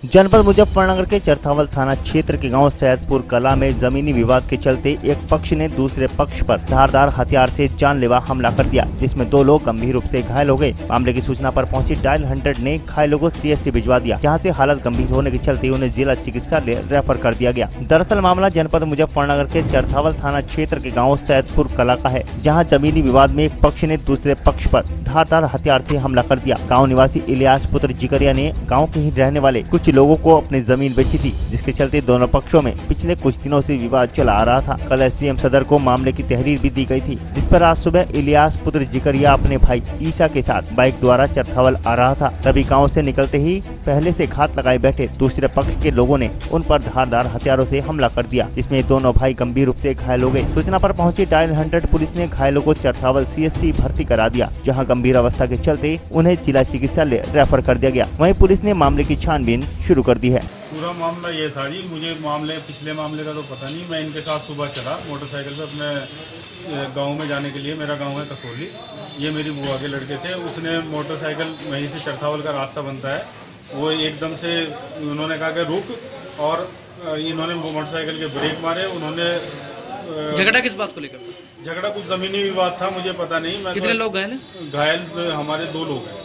जनपद मुजफ्फरनगर के चरथावल थाना क्षेत्र के गांव सैदपुर कला में जमीनी विवाद के चलते एक पक्ष ने दूसरे पक्ष पर धारदार हथियार से जानलेवा हमला कर दिया, जिसमें 2 लोग गंभीर रूप से घायल हो गए। मामले की सूचना पर पहुंची डायल 100 ने घायलों को CHC भिजवा दिया, जहां से हालत गंभीर होने के चलते उन्हें जिला चिकित्सालय रेफर कर दिया गया। दरअसल मामला जनपद मुजफ्फरनगर के चरथावल थाना क्षेत्र के गाँव सैदपुर कला का है, जहाँ जमीनी विवाद में एक पक्ष ने दूसरे पक्ष पर धारदार हथियार से हमला कर दिया। गाँव निवासी इलियास पुत्र जिकरिया ने गाँव के ही रहने वाले कुछ लोगों लोगों को अपनी जमीन बेची थी, जिसके चलते दोनों पक्षों में पिछले कुछ दिनों से विवाद चला आ रहा था। कल एसडीएम सदर को मामले की तहरीर भी दी गई थी, जिस पर आज सुबह इलियास पुत्र जिकरिया अपने भाई ईसा के साथ बाइक द्वारा चरथावल आ रहा था। तभी गाँव से निकलते ही पहले से घात लगाए बैठे दूसरे पक्ष के लोगों ने उन पर धारदार हथियारों से हमला कर दिया, जिसमें दोनों भाई गंभीर रूप से घायल हो गए। सूचना पर पहुंची डायल 100 पुलिस ने घायलों को चरथावल सीएचसी भर्ती करा दिया, जहां गंभीर अवस्था के चलते उन्हें जिला चिकित्सालय रेफर कर दिया गया। वहीं पुलिस ने मामले की छानबीन शुरू कर दी है। पूरा मामला ये था जी, मुझे पिछले मामले का तो पता नहीं। मैं इनके साथ सुबह चला मोटरसाइकिल पे अपने गांव में जाने के लिए। मेरा गांव है कसोली, ये मेरी बुआ के लड़के थे। उसने मोटरसाइकिल वहीं से चरथावल का रास्ता बनता है, वो एकदम से उन्होंने कहा कि रुक, और इन्होंने मोटरसाइकिल के ब्रेक मारे। उन्होंने झगड़ा किस बात को लेकर? झगड़ा कुछ जमीनी विवाद था, मुझे पता नहीं। कितने लोग घायल हैं? घायल हमारे 2 लोग हैं।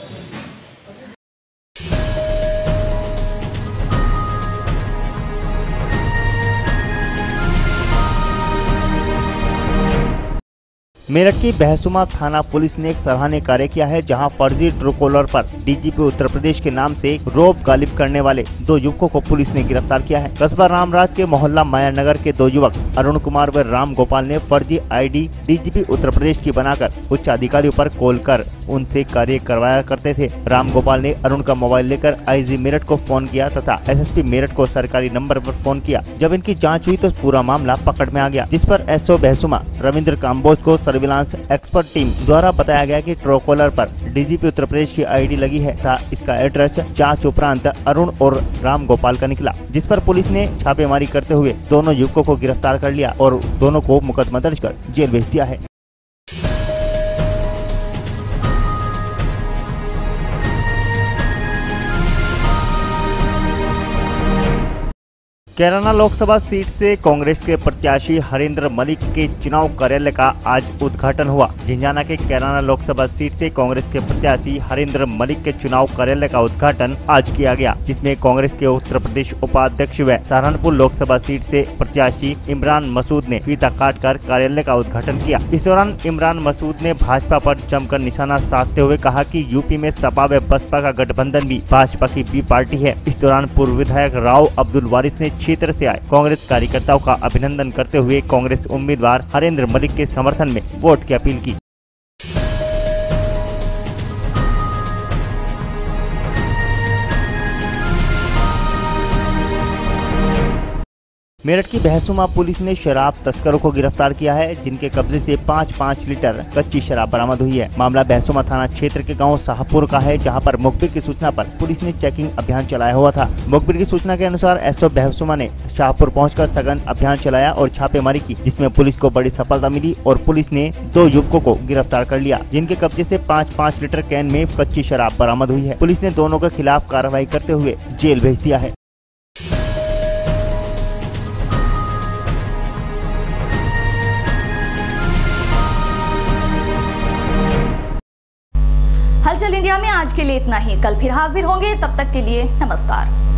मेरठ की बहसुमा थाना पुलिस ने एक सराहनीय कार्य किया है, जहां फर्जी ट्रू कॉलर पर डीजीपी उत्तर प्रदेश के नाम से रोब गालिब करने वाले 2 युवकों को पुलिस ने गिरफ्तार किया है। कस्बा रामराज के मोहल्ला मायानगर के 2 युवक अरुण कुमार व राम गोपाल ने फर्जी आईडी डीजीपी उत्तर प्रदेश की बनाकर उच्च अधिकारियों पर कॉल कर उनसे कार्य करवाया करते थे। राम गोपाल ने अरुण का मोबाइल लेकर आईजी मेरठ को फोन किया तथा एसएसपी मेरठ को सरकारी नंबर पर फोन किया। जब इनकी जाँच हुई तो पूरा मामला पकड़ में आ गया, जिस पर एसओ बहसुमा रविंद्र काम्बोज को सर्विलांस एक्सपर्ट टीम द्वारा बताया गया कि ट्रूकॉलर पर डीजीपी उत्तर प्रदेश की आईडी लगी है तथा इसका एड्रेस जांच उपरांत अरुण और राम गोपाल का निकला, जिस पर पुलिस ने छापेमारी करते हुए दोनों युवकों को गिरफ्तार कर लिया और दोनों को मुकदमा दर्ज कर जेल भेज दिया है। कैराना लोकसभा सीट से कांग्रेस के प्रत्याशी हरेंद्र मलिक के चुनाव कार्यालय का आज उद्घाटन हुआ। झिंझाना के कैराना लोकसभा सीट से कांग्रेस के प्रत्याशी हरेंद्र मलिक के चुनाव कार्यालय का उद्घाटन आज किया गया, जिसमें कांग्रेस के उत्तर प्रदेश उपाध्यक्ष व सहारनपुर लोकसभा सीट से प्रत्याशी इमरान मसूद ने फीता काटकर कार्यालय का उद्घाटन किया। इस दौरान इमरान मसूद ने भाजपा पर जमकर निशाना साधते हुए कहा कि यूपी में सपा व बसपा का गठबंधन भी भाजपा की बी पार्टी है। इस दौरान पूर्व विधायक राव अब्दुल वारिस ने क्षेत्र से आए कांग्रेस कार्यकर्ताओं का अभिनंदन करते हुए कांग्रेस उम्मीदवार हरेंद्र मलिक के समर्थन में वोट की अपील की। मेरठ की बहसुमा पुलिस ने शराब तस्करों को गिरफ्तार किया है, जिनके कब्जे से 5-5 लीटर कच्ची शराब बरामद हुई है। मामला बहसुमा थाना क्षेत्र के गांव शाहपुर का है, जहां पर मुखबिर की सूचना पर पुलिस ने चेकिंग अभियान चलाया हुआ था। मुखबिर की सूचना के अनुसार एसओ बहसुमा ने शाहपुर पहुंचकर सघन अभियान चलाया और छापेमारी की, जिसमें पुलिस को बड़ी सफलता मिली और पुलिस ने 2 युवकों को गिरफ्तार कर लिया, जिनके कब्जे से 5-5 लीटर कैन में कच्ची शराब बरामद हुई है। पुलिस ने दोनों के खिलाफ कार्रवाई करते हुए जेल भेज दिया है। हलचल इंडिया में आज के लिए इतना ही। कल फिर हाजिर होंगे, तब तक के लिए नमस्कार।